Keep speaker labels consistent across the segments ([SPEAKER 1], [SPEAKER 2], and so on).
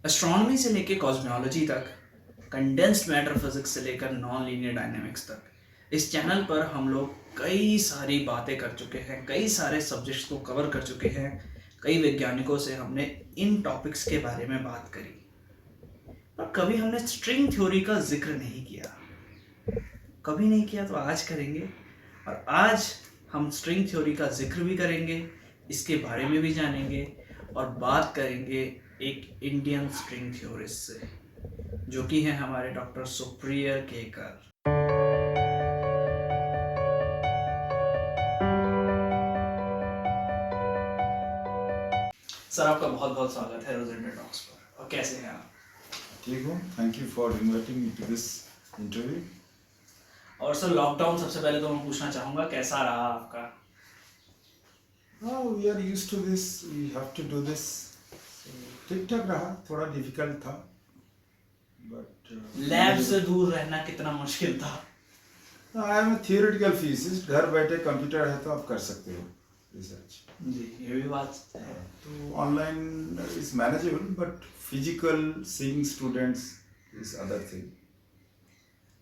[SPEAKER 1] Astronomy से लेकर cosmology तक, कंडेंस्ड मैटर फिजिक्स से लेकर नॉन लीनियर डायनेमिक्स तक इस चैनल पर हम लोग कई सारी बातें कर चुके हैं, कई सारे सब्जेक्ट्स को कवर कर चुके हैं। कई वैज्ञानिकों से हमने इन टॉपिक्स के बारे में बात करी, पर कभी हमने स्ट्रिंग थ्योरी का जिक्र नहीं किया। कभी नहीं किया तो आज करेंगे। और आज हम स्ट्रिंग थ्योरी का जिक्र भी करेंगे, इसके बारे में भी जानेंगे और बात करेंगे एक इंडियन स्ट्रिंग थ्योरिस्ट से, जो कि है हमारे डॉक्टर सुप्रिया केकर। सर, आपका बहुत बहुत स्वागत है रोजेंडा टॉक्स पर। और कैसे हैं आप?
[SPEAKER 2] ठीक हूँ, thank you for inviting me to this interview.
[SPEAKER 1] और सर, लॉकडाउन सबसे पहले तो मैं पूछना चाहूँगा, कैसा रहा आपका?
[SPEAKER 2] We are used to this, we have to do this. ठीक ठाक रहा, थोड़ा डिफिकल्ट था बट
[SPEAKER 1] लैब से दूर रहना कितना मुश्किल था?
[SPEAKER 2] I am theoretical physicist. घर बैठे कंप्यूटर है तो आप कर सकते हो रिसर्च।
[SPEAKER 1] जी, ये भी बात है।
[SPEAKER 2] तो online is manageable but physical seeing students is other thing.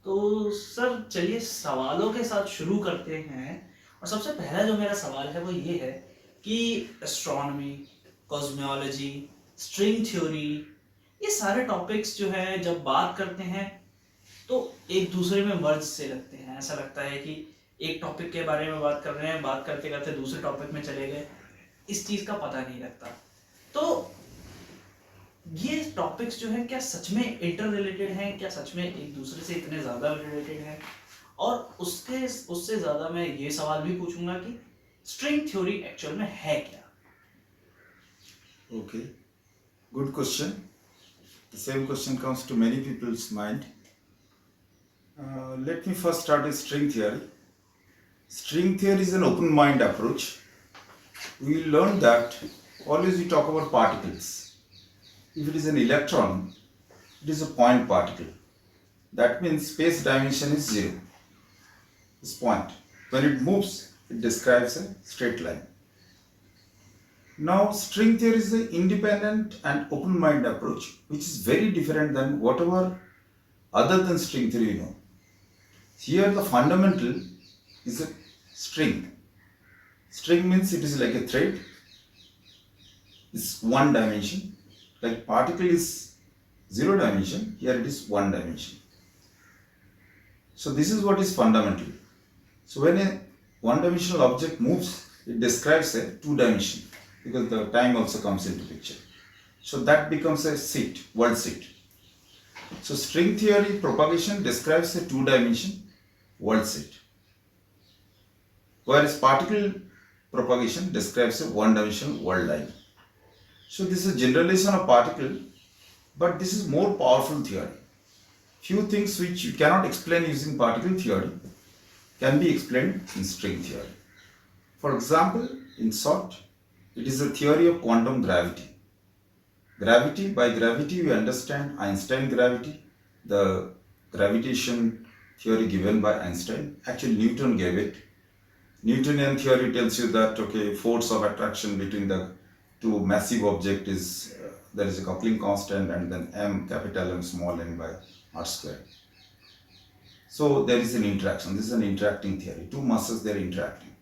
[SPEAKER 1] तो सर चलिए सवालों के साथ शुरू करते हैं। और सबसे पहला जो मेरा सवाल है वो ये है कि एस्ट्रोनॉमी, कॉस्मोलॉजी, स्ट्रिंग थ्योरी, ये सारे टॉपिक्स जो है जब बात करते हैं तो एक दूसरे में मर्ज से लगते हैं। ऐसा लगता है कि एक टॉपिक के बारे में बात कर रहे हैं, बात करते करते दूसरे टॉपिक में चले गए, इस चीज़ का पता नहीं लगता। तो ये टॉपिक्स जो हैं क्या सच में इंटर रिलेटेड हैं? क्या सच में एक दूसरे से इतने ज़्यादा रिलेटेड हैं? और उससे ज़्यादा मैं ये सवाल भी पूछूंगा कि स्ट्रिंग थ्योरी एक्चुअल में है क्या?
[SPEAKER 2] Okay, good question. The same question comes to many people's mind. Let me first start with string theory. String theory is an open mind approach. We learned that always we talk about particles. If it is an electron, it is a point particle. That means space dimension is 0. This point. When it moves, it describes a straight line. Now, string theory is the independent and open mind approach, which is very different than whatever other than string theory you know. Here, the fundamental is a string. String means it is like a thread. It's one dimension. Like particle is 0 dimension, here it is 1 dimension. So this is what is fundamental. So when a one-dimensional object moves, it describes a 2-dimension because the time also comes into picture. So that becomes a seat, world seat. So string theory propagation describes a 2-dimension world seat, whereas particle propagation describes a 1-dimensional world line. So this is a generalization of particle, but this is more powerful theory. Few things which you cannot explain using particle theory can be explained in string theory. For example, in short, it is a theory of quantum gravity. Gravity, by gravity we understand Einstein gravity, the gravitation theory given by Einstein. Actually, Newton gave it. Newtonian theory tells you that, okay, force of attraction between the two massive object is, there is a coupling constant and then m, capital M, small m by r square. So there is an interaction. This is an interacting theory. Two masses, they are interacting.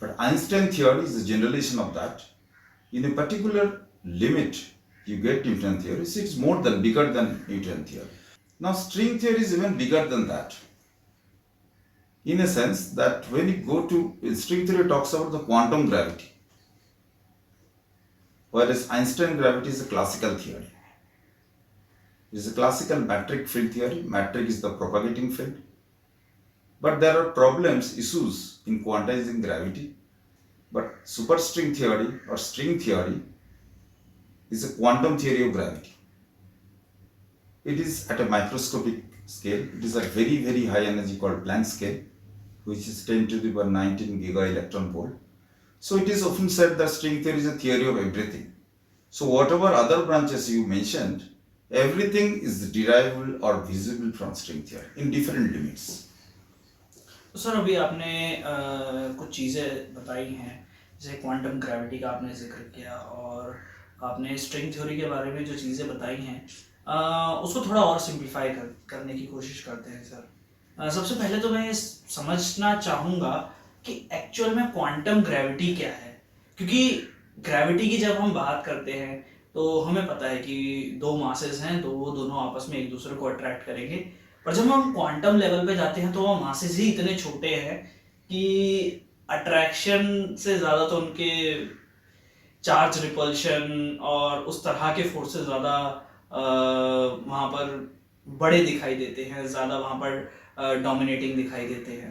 [SPEAKER 2] But Einstein theory is a generalization of that. In a particular limit, you get Newton theory. So it's more than, bigger than Newton theory. Now string theory is even bigger than that. In a sense that when you go to, string theory talks about the quantum gravity. Whereas Einstein gravity is a classical theory. It is a classical metric field theory. Metric is the propagating field. But there are problems, issues in quantizing gravity. But superstring theory or string theory is a quantum theory of gravity. It is at a microscopic scale. It is at very, very high energy called Planck scale, which is 10 to the power 19 giga electron volt. So it is often said that string theory is a theory of everything. So whatever other branches you mentioned, everything is derivable or visible from string theory in different limits.
[SPEAKER 1] तो sir अभी आपने कुछ चीज़ें बताई हैं, जैसे quantum gravity का आपने जिक्र किया और आपने स्ट्रिंग थ्योरी के बारे में जो चीज़ें बताई हैं उसको थोड़ा और सिंप्लीफाई करने की कोशिश करते हैं सर। सबसे पहले तो मैं समझना चाहूँगा कि एक्चुअल में क्वांटम ग्रेविटी क्या है, क्योंकि ग्रेविटी की जब हम बात करते हैं तो हमें पता है कि दो मासेस हैं तो वो दोनों आपस में एक दूसरे को अट्रैक्ट करेंगे, पर जब हम क्वांटम लेवल पे जाते हैं तो वो मासेस ही इतने छोटे हैं कि अट्रैक्शन से ज़्यादा तो उनके चार्ज रिपल्शन और उस तरह के फोर्सेस ज़्यादा वहाँ पर बड़े दिखाई देते हैं, ज़्यादा वहाँ पर डोमिनेटिंग दिखाई देते हैं।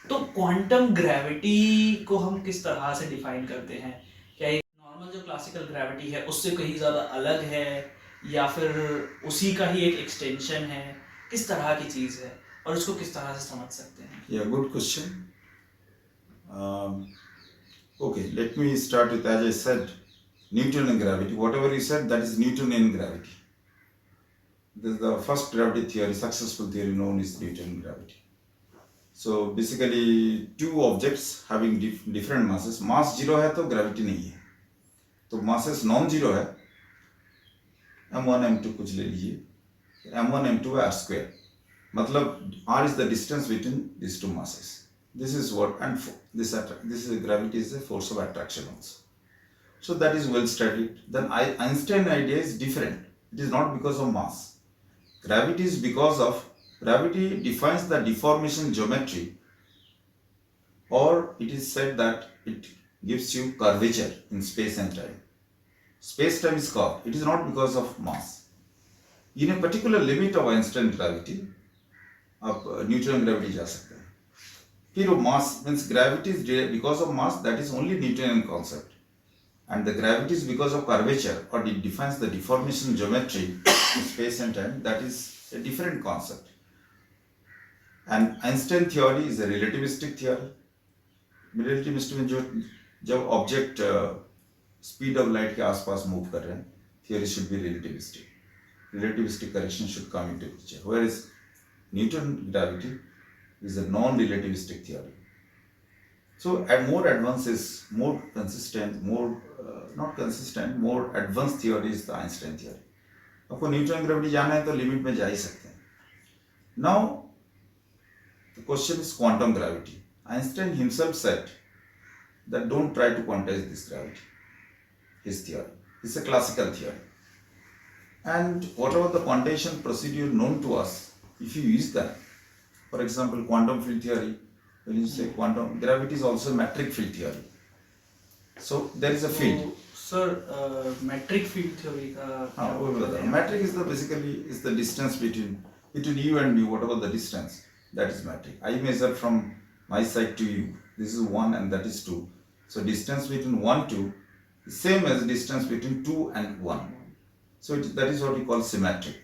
[SPEAKER 1] तो क्वांटम ग्रेविटी को हम किस तरह से डिफाइन करते हैं? क्या एक नॉर्मल जो क्लासिकल ग्रेविटी है उससे कहीं ज़्यादा अलग है, या फिर उसी का ही एक एक्सटेंशन है? किस तरह की चीज़ है और उसको किस तरह से समझ सकते हैं?
[SPEAKER 2] Yeah, good question. Okay, let me start with, as I said, Newtonian gravity. Whatever you said, that is Newtonian gravity. This is the first gravity theory, successful theory known as Newtonian gravity. So basically, two objects having different masses. Mass zero है तो gravity नहीं है. तो masses non-zero है. m1 m2 कुछ ले लीजिए. m1 m2 r square. मतलब r is the distance between these two masses. This is what, and this is gravity is the force of attraction also. So that is well studied. Then Einstein idea is different. It is not because of mass. Gravity is because of, gravity defines the deformation geometry, or it is said that it gives you curvature in space and time. Space time is curved. It is not because of mass. In a particular limit of Einstein gravity, आप Newton gravity जा सकते हैं. फिर वो mass means gravity is because of mass, that is only Newtonian concept, and the gravity is because of curvature, or it defines the deformation geometry in space and time, that is a different concept. And Einstein theory is a relativistic theory. Relativistic में जो जब object speed of light के आसपास move कर रहे हैं, theory should be relativistic. Relativistic correction should come into picture. Whereas Newton gravity is a non-relativistic theory. So more advanced is more consistent, more not consistent, more advanced theory is the Einstein theory. आपको Newton gravity जाना है तो limit में जा ही सकते हैं. Now the question is quantum gravity. Einstein himself said that don't try to quantize this gravity. His theory. It's a classical theory. And whatever the quantization procedure known to us, if you use that, for example, quantum field theory, when you say quantum, gravity is also metric field theory. So there is a field.
[SPEAKER 1] Sir metric field theory का
[SPEAKER 2] हाँ वो भी बता. Metric is the basically is the distance between you and me, whatever the distance, that is metric. I measure from my side to you. This is 1 and that is 2. So distance between 1 2 is same as distance between 2 and 1. So that is what we call symmetric.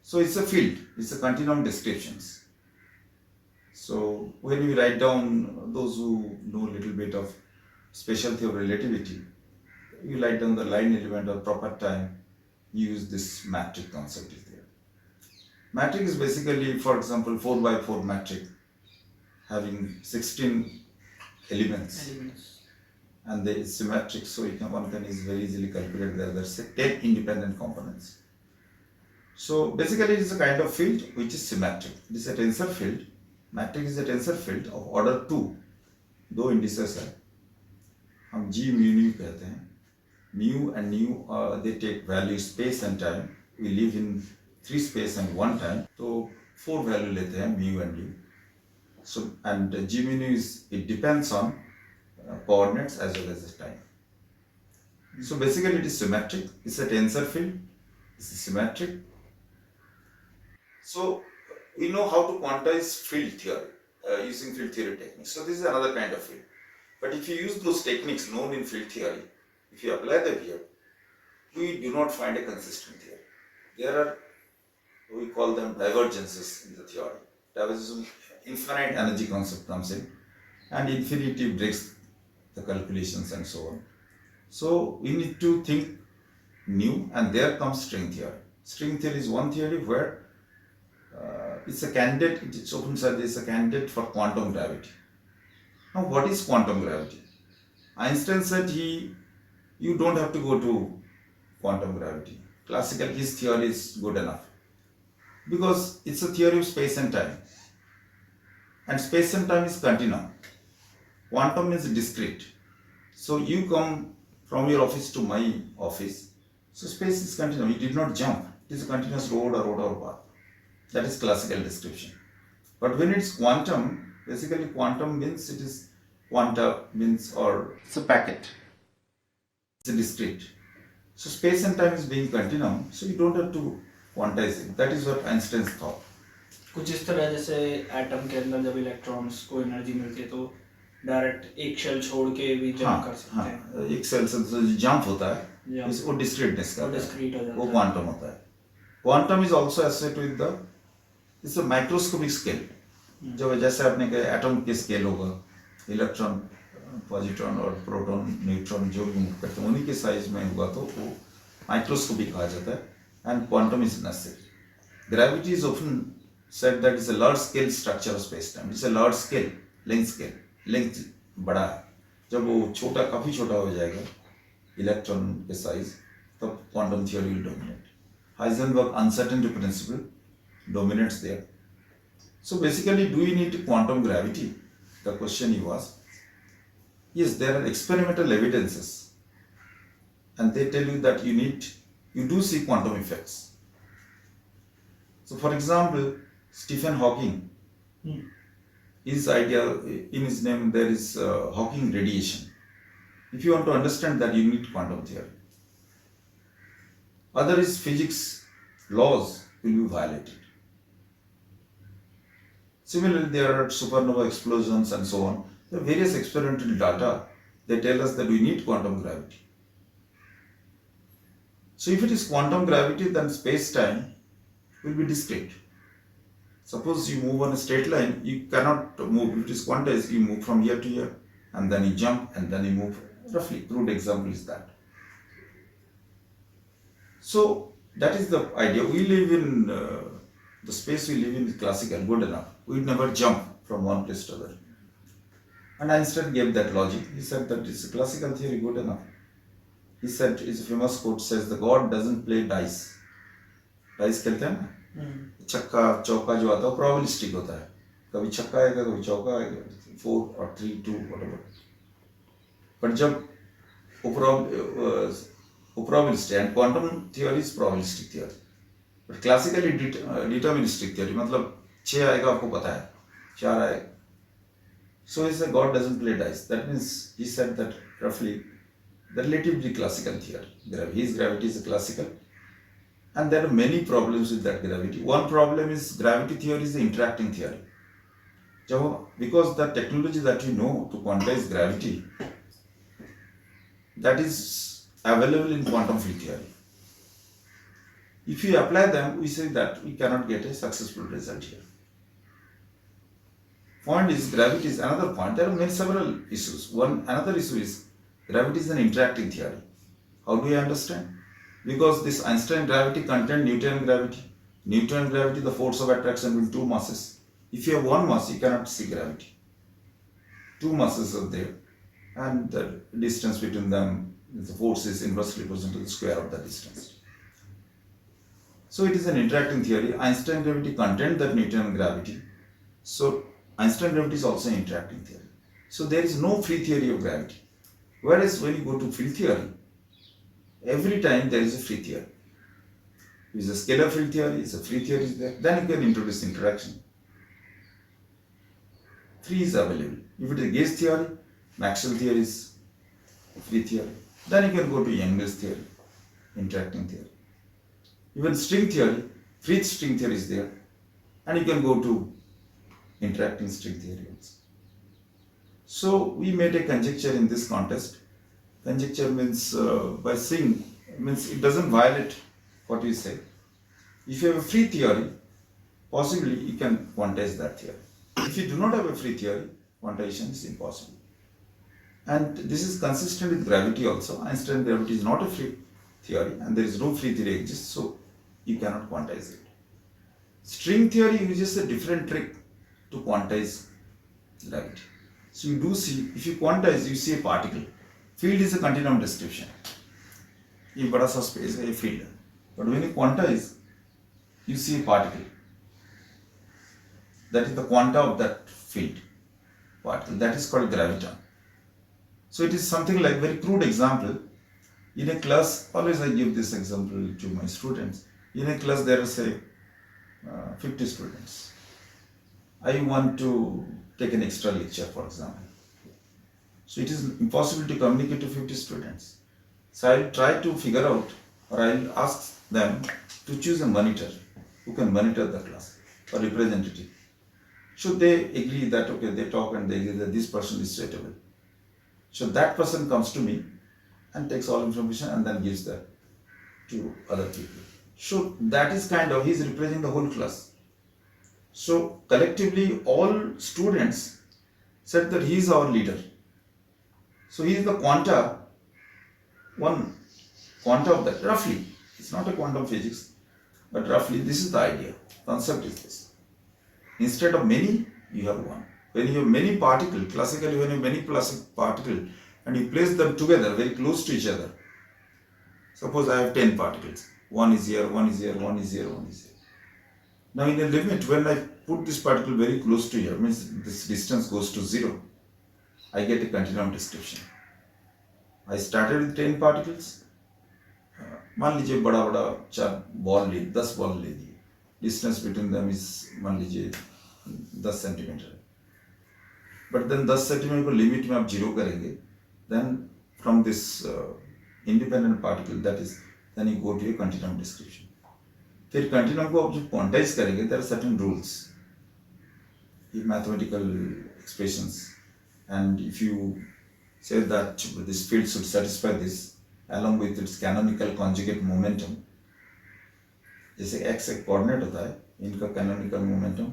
[SPEAKER 2] So it's a field. It's a continuum descriptions. So when you write down, those who know a little bit of special theory of relativity, you write down the line element or proper time, you use this metric concept is there. Metric is basically, for example, 4 by 4 metric having 16 elements. And they is symmetric, so one can is very easily calculate that there's 10 independent components. So basically it is a kind of field which is symmetric. It is a tensor field. Metric is a tensor field of order 2. दो indices है. हम G mu nu कहते हैं. Mu and nu they take value space and time. We live in 3 space and 1 time. तो 4 value लेते हैं mu and nu. So and G mu nu is, it depends on coordinates as well as the time. So basically it is symmetric. It's a tensor field. It's symmetric. So we know how to quantize field theory using field theory techniques. So this is another kind of field. But if you use those techniques known in field theory, if you apply them here, we do not find a consistent theory. There are, we call them divergences in the theory. Divergence, infinite energy concept comes in, and infinity breaks the calculations and so on. So we need to think new, and there comes string theory. String theory is one theory where it's a candidate, it's open said it's a candidate for quantum gravity. Now what is quantum gravity? Einstein said he you don't have to go to quantum gravity. Classical, his theory is good enough because it's a theory of space and time, and space and time is continuum. Quantum is discrete. So you come from your office to my office. So space is continuum. You did not jump. It is a continuous road or path. That is classical description. But when it's quantum, basically quantum means it is quanta means or it's a packet. It's a discrete. So space and time is being continuum. So you don't have to quantize it. That is what Einstein's thought.
[SPEAKER 1] कुछ इस तरह जैसे atom के अंदर जब electrons को energy मिलती है तो डायरेक्ट एक शेल छोड़ के भी जंप कर सकते हैं।
[SPEAKER 2] एक सेल से जो जंप होता है
[SPEAKER 1] Jump.
[SPEAKER 2] वो डिस्क्रीटनेस का
[SPEAKER 1] डिस्क्रीट हो जाता
[SPEAKER 2] वो
[SPEAKER 1] है।
[SPEAKER 2] क्वांटम होता है। Quantum is also associated with the it's a microscopic scale. जब जैसे आपने कहा एटम के स्केल होगा, इलेक्ट्रॉन पॉजिट्रॉन और प्रोटॉन न्यूट्रॉन जो भी मूव करते हैं उन्हीं के साइज में होगा तो वो माइक्रोस्कोपिक कहा जाता है। And quantum is necessary. Gravity is often said that it's a large scale structure of space time. It's a large scale length scale. Length बड़ा है। जब वो छोटा काफी छोटा हो जाएगा इलेक्ट्रॉन के साइज तब quantum theory will dominate. Heisenberg uncertainty principle dominates there. So basically, do you need quantum gravity? The question he was. Yes, there are experimental evidences, and they tell you that you do see quantum effects. So, for example, Stephen Hawking, his idea, in his name there is Hawking radiation. If you want to understand that, you need quantum theory. Other is physics laws will be violated. Similarly, there are supernova explosions and so on. There are various experimental data. They tell us that we need quantum gravity. So if it is quantum gravity, then space-time will be discrete. Suppose you move on a straight line, you cannot move. If it is quantized, you move from here to here, and then you jump, and then you move. Roughly, crude example is that. So that is the idea. We live in the space we live in is classical, good enough. We never jump from one place to other. And Einstein gave that logic. He said that it's a classical theory, good enough. He said, his famous quote says, the God doesn't play dice. Dice खेलते हैं ना? छक्का चौका जो आता है probabilistic होता है। कभी छक्का आएगा, कभी चौका आएगा, 4 or 3, 2 whatever. पर जब probabilistic and quantum theory is probabilistic theory, but classically deterministic theory मतलब 6 आएगा आपको पता है, 4 आएगा। So he said God doesn't play dice. That means he said that roughly the relatively classical theory. His gravity is a classical. And there are many problems with that gravity. One problem is gravity theory is the interacting theory. Because the technology that you know to quantize gravity, that is available in quantum field theory. If you apply them, we say that we cannot get a successful result here. Point is, gravity is another point. There are several issues. Another issue is gravity is an interacting theory. How do you understand? Because this Einstein gravity contained Newtonian gravity. Newtonian gravity, the force of attraction between two masses. If you have one mass, you cannot see gravity. Two masses are there, and the distance between them, the force is inversely proportional to the square of the distance. So it is an interacting theory. Einstein gravity contained that Newtonian gravity. So Einstein gravity is also an interacting theory. So there is no free theory of gravity. Whereas when you go to field theory, every time there is a free theory. If it's a scalar field theory, it's a free theory is there. Then you can introduce interaction. Free is available. If it is a gauge theory, Maxwell theory is free theory. Then you can go to Young's theory, interacting theory. Even string theory, free string theory is there. And you can go to interacting string theory also. So we made a conjecture in this contest. Conjecture means by seeing, means it doesn't violate what we say. If you have a free theory, possibly you can quantize that theory. If you do not have a free theory, quantization is impossible. And this is consistent with gravity also. Einstein gravity is not a free theory, and there is no free theory exists, so you cannot quantize it. String theory uses a different trick to quantize gravity. So you do see, if you quantize, you see a particle. Field is a continuum description. ये बड़ा सा space है, ये field है. But when you quantize, you see a particle. That is the quanta of that field particle. That is called graviton. So it is something like very crude example. In a class, always I give this example to my students. In a class there are say 50 students. I want to take an extra lecture, for example. So it is impossible to communicate to 50 students. So I will try to figure out, or I will ask them to choose a monitor who can monitor the class, or representative. Should they agree that, okay, they talk and they agree that this person is suitable. So that person comes to me and takes all information and then gives that to other people. So that is kind of, he is representing the whole class. So collectively all students said that he is our leader. So he is the quanta, one quanta of that, roughly. It's not a quantum physics, but roughly this is the idea. Concept is this. Instead of many, you have one. When you have many particles, classically when you have many particles and you place them together very close to each other. Suppose I have 10 particles. One is here, one is here, one is here, one is here. Now in a limit, when I put this particle very close to here, means this distance goes to 0, I get a continuum description. I started with 10 particles. मान लीजिए बड़ा बड़ा 4 ball ले 10 ball ले दिए. Distance between them is मान लीजिए 10 centimetre. But then 10 centimetre को लिमिट में आप 0 करेंगे. Then from this independent particle, that is, then you go to a continuum description. फिर continuum को आप जब quantize करेंगे, there are certain rules, mathematical expressions, and if you say that this field should satisfy this along with its canonical conjugate momentum, जैसे x एक coordinate होता है, इनका कैनोनिकल मोमेंटम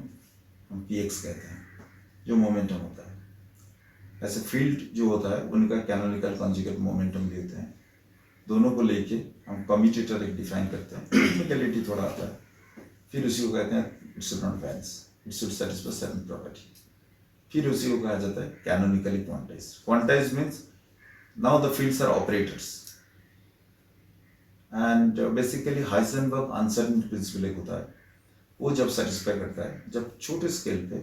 [SPEAKER 2] हम px कहते हैं, जो मोमेंटम होता है. ऐसे फील्ड जो होता है उनका कैनोनिकल कॉन्जुगेट मोमेंटम भी होते हैं. दोनों को लेके हम कम्यूटेटर एक डिफाइन करते हैं. टेक्निकलिटी थोड़ा आता है. फिर उसी को कहते हैं it should not vanish, it should satisfy certain property. फिर उसी को कहा जाता है canonically quantized. Quantized means now the fields are operators. And basically Heisenberg uncertainty principle एक होता है, वो जब सेटिस्फाई करता है, जब छोटे स्केल पे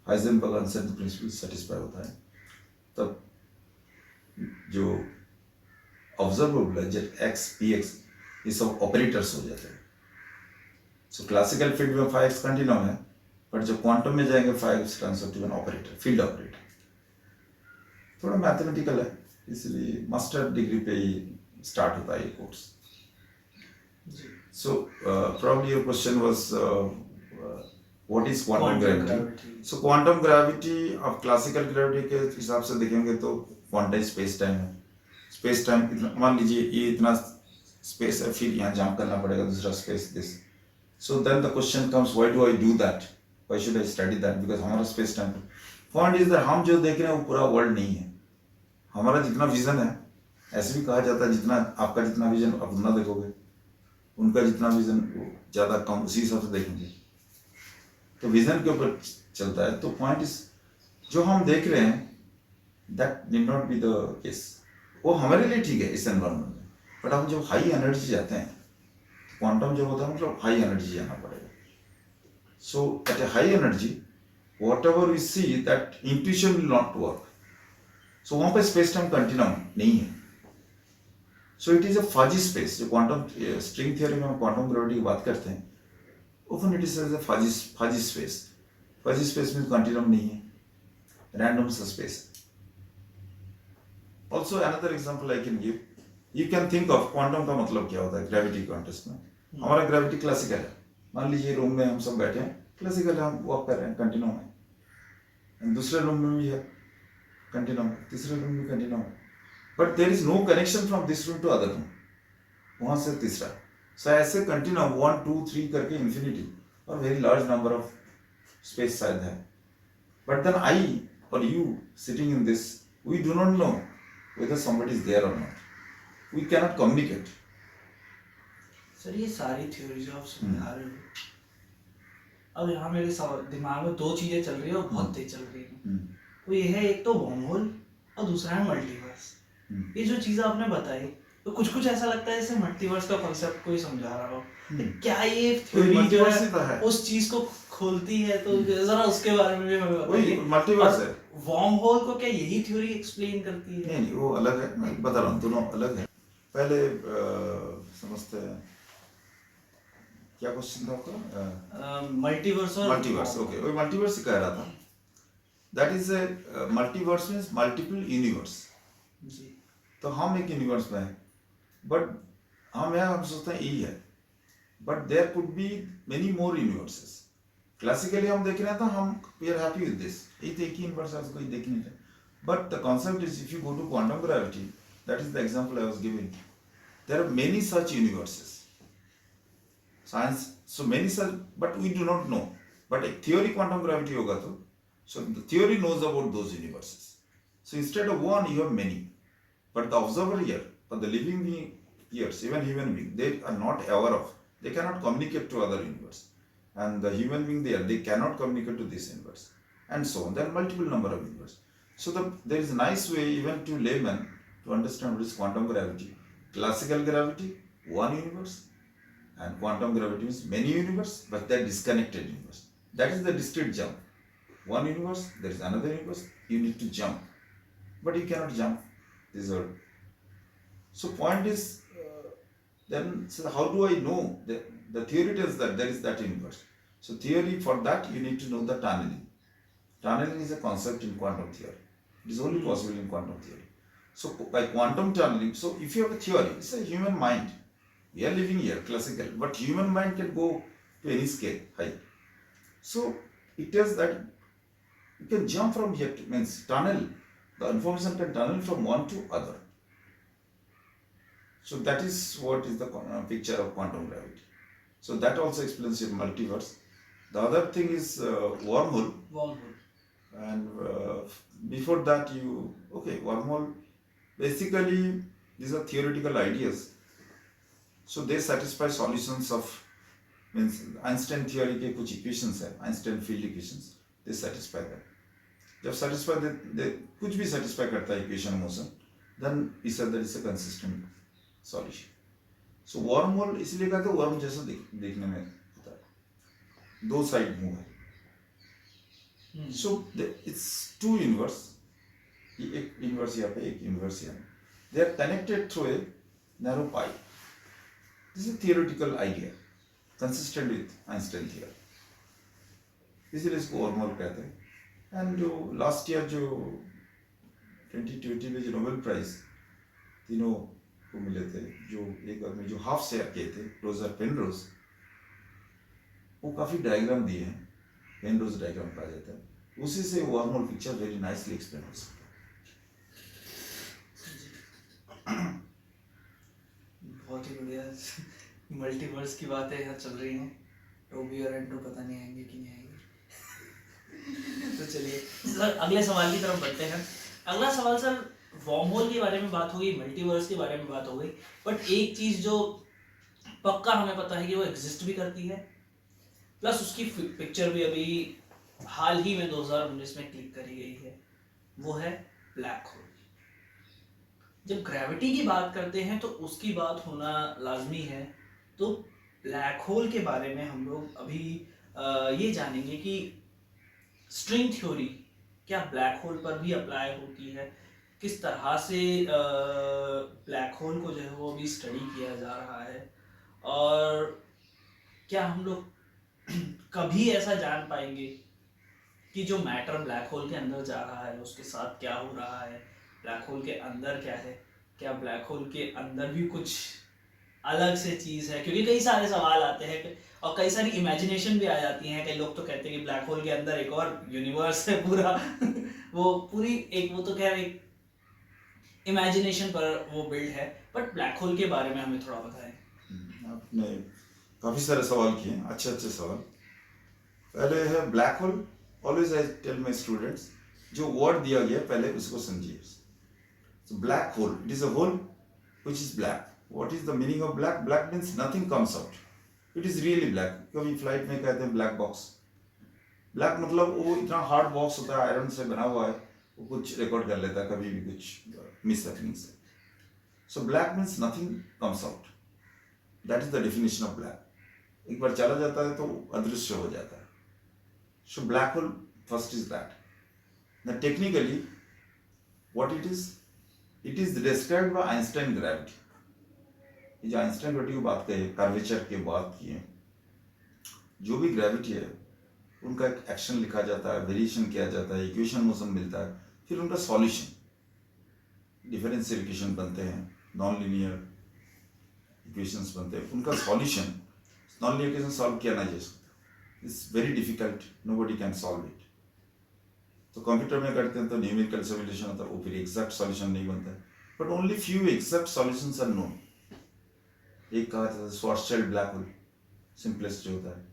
[SPEAKER 2] हाइजेनबर्ग अनसर्टेनिटी प्रिंसिपल सेटिस्फाई होता है, तब जो ऑब्जर्वेबल है जेट एक्स पी एक्स ये सब ऑपरेटर्स हो जाते हैं. सो क्लासिकल फील्ड में 5x कंटिन्यूम है, बट जब क्वांटम में जाएंगे 5x transfer to an operator, field operator. थोड़ा मैथमेटिकल है, इसलिए मास्टर डिग्री पे ही स्टार्ट होता है ये course. So probably your question was what is quantum gravity? So quantum gravity of classical gravity के हिसाब से देखेंगे तो quantized space time है. Space time मान लीजिए ये इतना space है, फिर यहाँ जंप करना पड़ेगा दूसरा space this. So then the question comes, why do I do that? Why should I study that? Because हमारा space time point is that हम जो देख रहे हैं वो पूरा world नहीं है. हमारा जितना vision है, ऐसे भी कहा जाता है जितना आपका जितना vision आप उतना देखोगे, उनका जितना विजन ज़्यादा कम, उसी हिसाब से देखेंगे. तो विजन के ऊपर चलता है. तो पॉइंट इज जो हम देख रहे हैं that did not be the case. वो हमारे लिए ठीक है इस एनवायरनमेंट में, बट हम जब हाई एनर्जी जाते हैं, क्वांटम जब होता है मतलब हाई एनर्जी जाना पड़ेगा. So at a high energy whatever we see that intuition will not work. So वहाँ पे स्पेस टाइम कंटिन्यूम नहीं है. So it is a fuzzy space. जो क्वांटम स्ट्रिंग थियोरी में हम क्वांटम ग्रेविटी की बात करते हैं, often it is as a fuzzy space. Fuzzy space means continuum नहीं है, random सा space. Also another example I can give. You can think of quantum का मतलब क्या होता है gravity context में. हमारा gravity classical है. मान लीजिए रूम में हम सब बैठे हैं, classical हम walk कर रहे हैं, continuum है. दूसरे रूम में भी है continuum, तीसरे रूम में continuum है. But there is no connection from this room to other room. वहाँ से तीसरा. So ऐसे continuum 1, 2, 3 करके infinity और very large number of space शायद है. But then I or you sitting in this, we do not know whether somebody is there or not. We cannot communicate.
[SPEAKER 1] Sir ये सारी थ्योरी जो आप समझा रहे हो, अब यहाँ मेरे दिमाग में 2 चीजें चल रही है और बहुत तेज चल रही है. वो ये है, एक तो वर्म होल और दूसरा है मल्टीवर्स. ये जो चीज़ आपने बताई, तो कुछ ऐसा लगता है जैसे मल्टीवर्स का कॉन्सेप्ट कोई समझा रहा हो। तो क्या ये थ्योरी जो
[SPEAKER 2] मल्टीवर्स
[SPEAKER 1] है
[SPEAKER 2] ही तो है।
[SPEAKER 1] उस चीज को खोलती है, तो जरा उसके बारे में भी हमें
[SPEAKER 2] वही
[SPEAKER 1] बताइए।
[SPEAKER 2] मल्टीवर्स है।
[SPEAKER 1] वॉर्म होल को क्या यही थ्योरी एक्सप्लेन करती है?
[SPEAKER 2] नहीं वो अलग है, मैं बता रहा हूँ, दोनों अलग है। पहले समझते हैं क्या क्वेश्चन था आपका।
[SPEAKER 1] मल्टीवर्स और
[SPEAKER 2] मल्टीवर्स, ओके, वही मल्टीवर्स ही कह रहा था। That is a multiverse means multiple universe.
[SPEAKER 1] जी।
[SPEAKER 2] तो हम एक यूनिवर्स में हैं, बट हम सोचते हैं यही है, but there could be many more universes. Classically हम देख रहे हैं तो हम we are happy with this, ये तो एक ही यूनिवर्स है, कोई देख नहीं रहे। But the concept is if you go to quantum gravity, that is the example I was giving, there are many such universes. Science, so many such, but we do not know. But एक theory quantum gravity होगा तो, so the theory knows about those universes. So instead of one, you have many. But the observer here, or the living being here, even human being, they are not aware of. They cannot communicate to other universe. And the human being there, they cannot communicate to this universe. And so on. There are multiple number of universe. So there is a nice way even to layman to understand what is quantum gravity. Classical gravity, one universe. And quantum gravity means many universe, but they're disconnected universe. That is the discrete jump. One universe, there is another universe, you need to jump. But you cannot jump. These are. So point is, then so how do I know? The theory tells that there is that universe. So theory, for that you need to know the tunneling. Tunneling is a concept in quantum theory. It is only possible in quantum theory. So by quantum tunneling, so if you have a theory, it's a human mind. We are living here, classical, but human mind can go to any scale, high. So it tells that you can jump from here to, means tunnel, the information can tunnel from one to other. So that is what is the picture of quantum gravity. So that also explains your multiverse. The other thing is wormhole.
[SPEAKER 1] Wormhole.
[SPEAKER 2] And before that wormhole, basically these are theoretical ideas. So they satisfy solutions of, means Einstein theory के कुछ equations है, Einstein field equations, they satisfy that. जब satisfy they कुछ भी satisfy करता है equation motion, then we said that is a consistent solution. So wormhole इसलिए कहते हैं worm जैसा देखने में होता है, दो side move है. So it's two universe, एक universe यहाँ पे, एक universe यहाँ, they are connected through a narrow pipe. This is a theoretical idea, consistent with Einstein theory. इसलिए इसको wormhole कहते हैं. And जो last year जो 2020 में जो Nobel Prize तीनों को मिले थे, जो एक आदमी जो हाफ शेयर किए थे, रोजर पेनरोज, वो काफी डायग्राम दिए हैं, पेनरोज डायग्राम कहा जाता है, उसी से wormhole picture very nicely explain हो सकता है.
[SPEAKER 1] बहुत ही बढ़िया. मल्टीवर्स की बातें यहाँ चल रही हैं, टोबी और एंड्रू पता नहीं आएंगे कि नहीं आएंगे. तो चलिए सर अगले सवाल की तरफ बढ़ते हैं. अगला सवाल सर, वॉर्महोल के बारे में बात हो गई, मल्टीवर्स के बारे में बात हो गई, बट एक चीज जो पक्का हमें पता है कि वो एग्जिस्ट भी करती है, प्लस उसकी पिक्चर भी अभी हाल ही में 2019 में क्लिक करी गई है, वो है ब्लैक होल. जब ग्रेविटी की बात करते हैं तो उसकी बात होना लाजमी है. तो ब्लैक होल के बारे में हम लोग अभी ये जानेंगे कि स्ट्रिंग थ्योरी क्या ब्लैक होल पर भी अप्लाई होती है, किस तरह से ब्लैक होल को जो है वो भी स्टडी किया जा रहा है, और क्या हम लोग कभी ऐसा जान पाएंगे कि जो मैटर ब्लैक होल के अंदर जा रहा है उसके साथ क्या हो रहा है, ब्लैक होल के अंदर क्या है, क्या ब्लैक होल के अंदर भी कुछ अलग से चीज़ है. क्योंकि कई सारे सवाल आते हैं और कई सारी इमेजिनेशन भी आ जाती हैं. कई लोग तो कहते हैं कि ब्लैक होल के अंदर एक और यूनिवर्स है पूरा. वो पूरी एक, वो तो खैर एक इमेजिनेशन पर वो बिल्ड है, बट ब्लैक होल के बारे में हमें थोड़ा बताएं.
[SPEAKER 2] आपने काफी सारे सवाल किए, अच्छे अच्छे सवाल. पहले है black hole. Always I tell my students, जो वर्ड दिया गया पहले उसको समझिए. So black hole, it is a hole which is black. What is the meaning of black? Black means nothing comes out. It is really black. कभी flight में कहते हैं ब्लैक बॉक्स. ब्लैक मतलब वो इतना हार्ड बॉक्स होता है, iron से बना हुआ है, वो कुछ रिकॉर्ड कर लेता है कभी भी कुछ मिस हैपनिंग से. So black means nothing comes out. That is the definition of black. एक बार चला जाता है तो अदृश्य हो जाता है. So black hole first is that. Now technically, what it is described by Einstein gravity. ये जो आइंस्टाइन ग्रेविटी की बात कही, कर्वेचर की बात की है, जो भी ग्रेविटी है उनका एक एक्शन लिखा जाता है, वेरिएशन किया जाता है, इक्वेशन मोशन मिलता है, फिर उनका सॉल्यूशन, डिफरेंशियल इक्वेशन बनते हैं, नॉन लीनियर इक्वेशंस बनते हैं, उनका solution, non linear equation solve किया ना जा सकता, it's very difficult, nobody can solve it. तो कंप्यूटर में करते हैं तो न्यूमेरिकल सिमुलेशन होता है, वो फिर एग्जैक्ट सॉल्यूशन नहीं बनता है, but only few exact solutions are known. एक कहा जाता है श्वार्ज़शील्ड ब्लैक होल, सिंपलेस्ट जो होता है,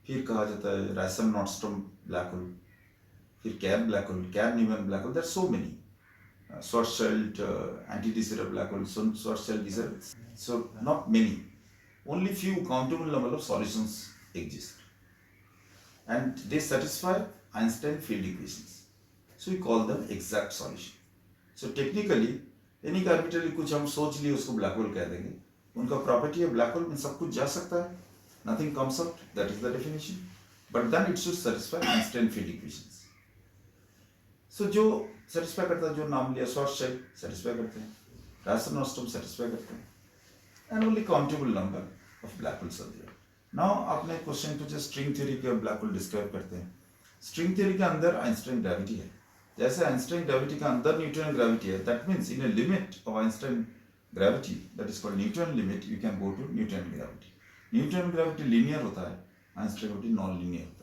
[SPEAKER 2] फिर कहा जाता है रायसन नॉर्डस्ट्रॉम ब्लैक होल, फिर Kerr black hole, Kerr Newman black hole, there are so many. Schwarzschild, anti-de-Sitter black hole, Schwarzschild de-Sitter. So not many, only few countable number of solutions exist, and they satisfy Einstein field equations. So we call them exact solution. So technically, any arbitrary कुछ हम सोच लिए उसको black hole कह देंगे. उनका property है black hole में सब कुछ जा सकता है, nothing comes out. That is the definition. But then it should satisfy Einstein field equations. So जो सेटिस्फाई करता है, जो नाम लिया श्वार्ज़शील्ड सेटिस्फाई करते हैं, रायसन नॉर्डस्ट्रॉम सेटिस्फाई करते हैं, and only countable number of black holes are there. Now आपने क्वेश्चन पूछा स्ट्रिंग थ्योरी के ब्लैक होल डिस्क्राइब करते हैं. स्ट्रिंग थ्योरी के अंदर आइंस्टाइन ग्रेविटी है, जैसे आइंस्टाइन ग्रेविटी के अंदर न्यूटन ग्रेविटी है, that means in a limit of Einstein gravity that is called Newton limit, you can go to Newton gravity. Newton gravity linear होता है, आइंस्टाइन ग्रेविटी नॉन लीनियर होता है.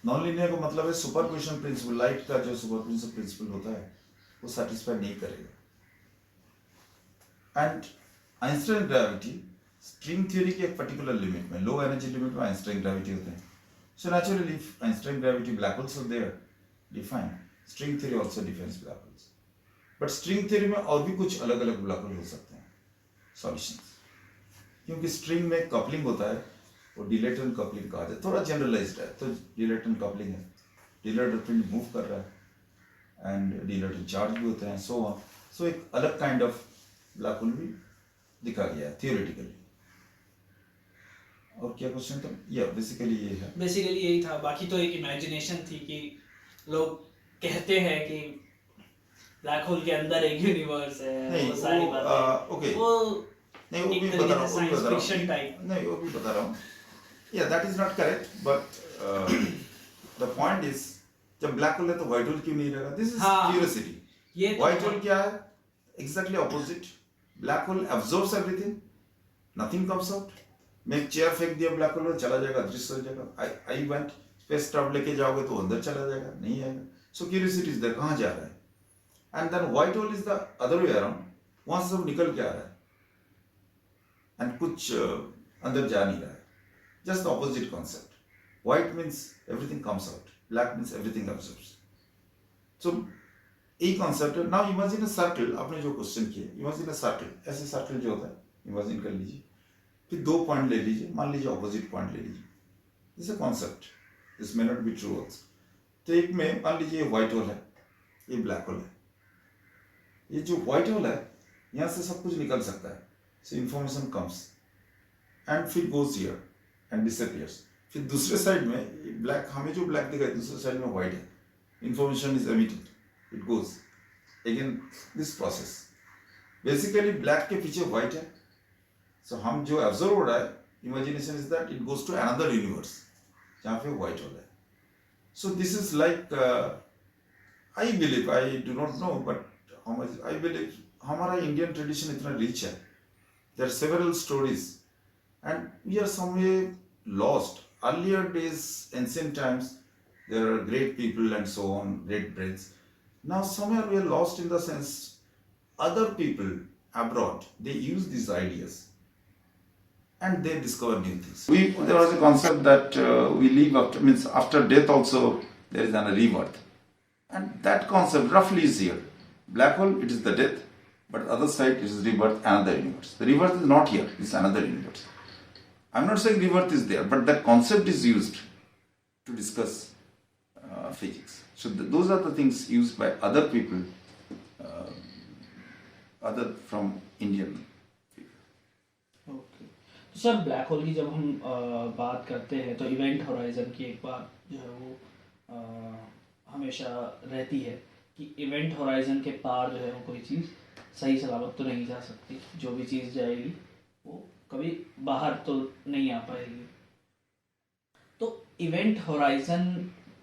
[SPEAKER 2] Non linear का मतलब है सुपरपोजिशन प्रिंसिपल, लाइट का जो superposition principle होता है वो सेटिस्फाई नहीं करेगा. And Einstein gravity string theory के एक पर्टिकुलर लिमिट में, लो एनर्जी लिमिट में आइंस्टाइन ग्रेविटी होते हैं. So naturally Einstein gravity black holes are there defined, string theory also defines black holes. But string theory में और भी कुछ अलग अलग ब्लैक होल हो सकते हैं सॉल्यूशंस, क्योंकि स्ट्रिंग में कपलिंग होता है, वो डिलेटन कपलिंग कहा जाता है, थोड़ा जनरलाइज्ड है, तो डिलेटन कपलिंग है, डिलेटर फील्ड मूव कर रहा है एंड डिलेटन चार्ज भी होते हैं, सो ऑन. सो एक अलग काइंड ऑफ ब्लैक होल भी दिखा गया है थियोरेटिकली. और क्या क्वेश्चन था? या बेसिकली ये है,
[SPEAKER 1] बेसिकली यही था. बाकी तो एक इमेजिनेशन थी कि लोग कहते हैं कि ब्लैक होल के अंदर एक यूनिवर्स है, वो सारी बातें,
[SPEAKER 2] ओके,
[SPEAKER 1] वो
[SPEAKER 2] नहीं वो
[SPEAKER 1] एक
[SPEAKER 2] भी
[SPEAKER 1] तरीके
[SPEAKER 2] बता रहा
[SPEAKER 1] से
[SPEAKER 2] हूँ,
[SPEAKER 1] साइंस फिक्शन टाइप.
[SPEAKER 2] नहीं वो भी बता रहा हूँ. Yeah, that is not correct, but the point is, जब ब्लैक होल है तो व्हाइट होल क्यों नहीं रहेगा? This is curiosity.
[SPEAKER 1] ये
[SPEAKER 2] व्हाइट होल क्या है? Exactly opposite. Black hole absorbs everything, nothing comes out. मैं एक चेयर फेंक दिया ब्लैक होल में, चला जाएगा, दृश्य हो जाएगा. I went स्पेस स्टॉप लेके जाओगे तो अंदर चला जाएगा, नहीं आएगा. So curiosity is there, कहाँ जा रहा है? And then white hole is the other way around. वहाँ से सब निकल के आ रहा है and कुछ अंदर जा नहीं रहा है. Just the opposite concept. White means everything comes out. Black means everything absorbs. So, एक concept है. Now imagine a circle. आपने जो क्वेश्चन किया, imagine a circle. ऐसे सर्कल जो होता है, imagine कर लीजिए. फिर दो पॉइंट ले लीजिए, मान लीजिए ऑपोजिट पॉइंट ले लीजिए. This is a concept. This may not be true also. तो एक में मान लीजिए व्हाइट होल है, ये ब्लैक होल है. ये जो व्हाइट होल है, यहाँ से सब कुछ निकल सकता है. So information comes and फिर goes here and disappears. फिर दूसरे साइड में ब्लैक, हमें जो ब्लैक दिखा है दूसरे साइड में व्हाइट है, information is emitted, it goes again this process. Basically black के पीछे व्हाइट है, सो हम जो ऑब्जर्व हो रहा है, imagination is that it goes to another universe जहाँ पे व्हाइट होल है. So this is like, I believe, I do not know but how much I believe, हमारा इंडियन ट्रेडिशन इतना रिच है, there are several stories and we are somewhere lost. Earlier days, ancient times, there are great people and so on, great brains. Now somewhere we are lost in the sense, other people abroad, they use these ideas and they discover new things. There was a concept that we live after, means after death also there is an rebirth, and that concept roughly is here. Black hole, it is the death, but other side it is rebirth, another universe. The rebirth is not here, it's another universe. I'm not saying rebirth is there, but that concept is used to discuss physics. So those are the things used by other people other from Indian.
[SPEAKER 1] Okay, तो sir black hole की जब हम बात करते हैं तो event horizon की एक बात जो है वो हमेशा रहती है कि इवेंट होराइजन के पार जो है वो कोई चीज़ सही सलामत तो नहीं जा सकती, जो भी चीज़ जाएगी वो कभी बाहर तो नहीं आ पाएगी। तो इवेंट होराइजन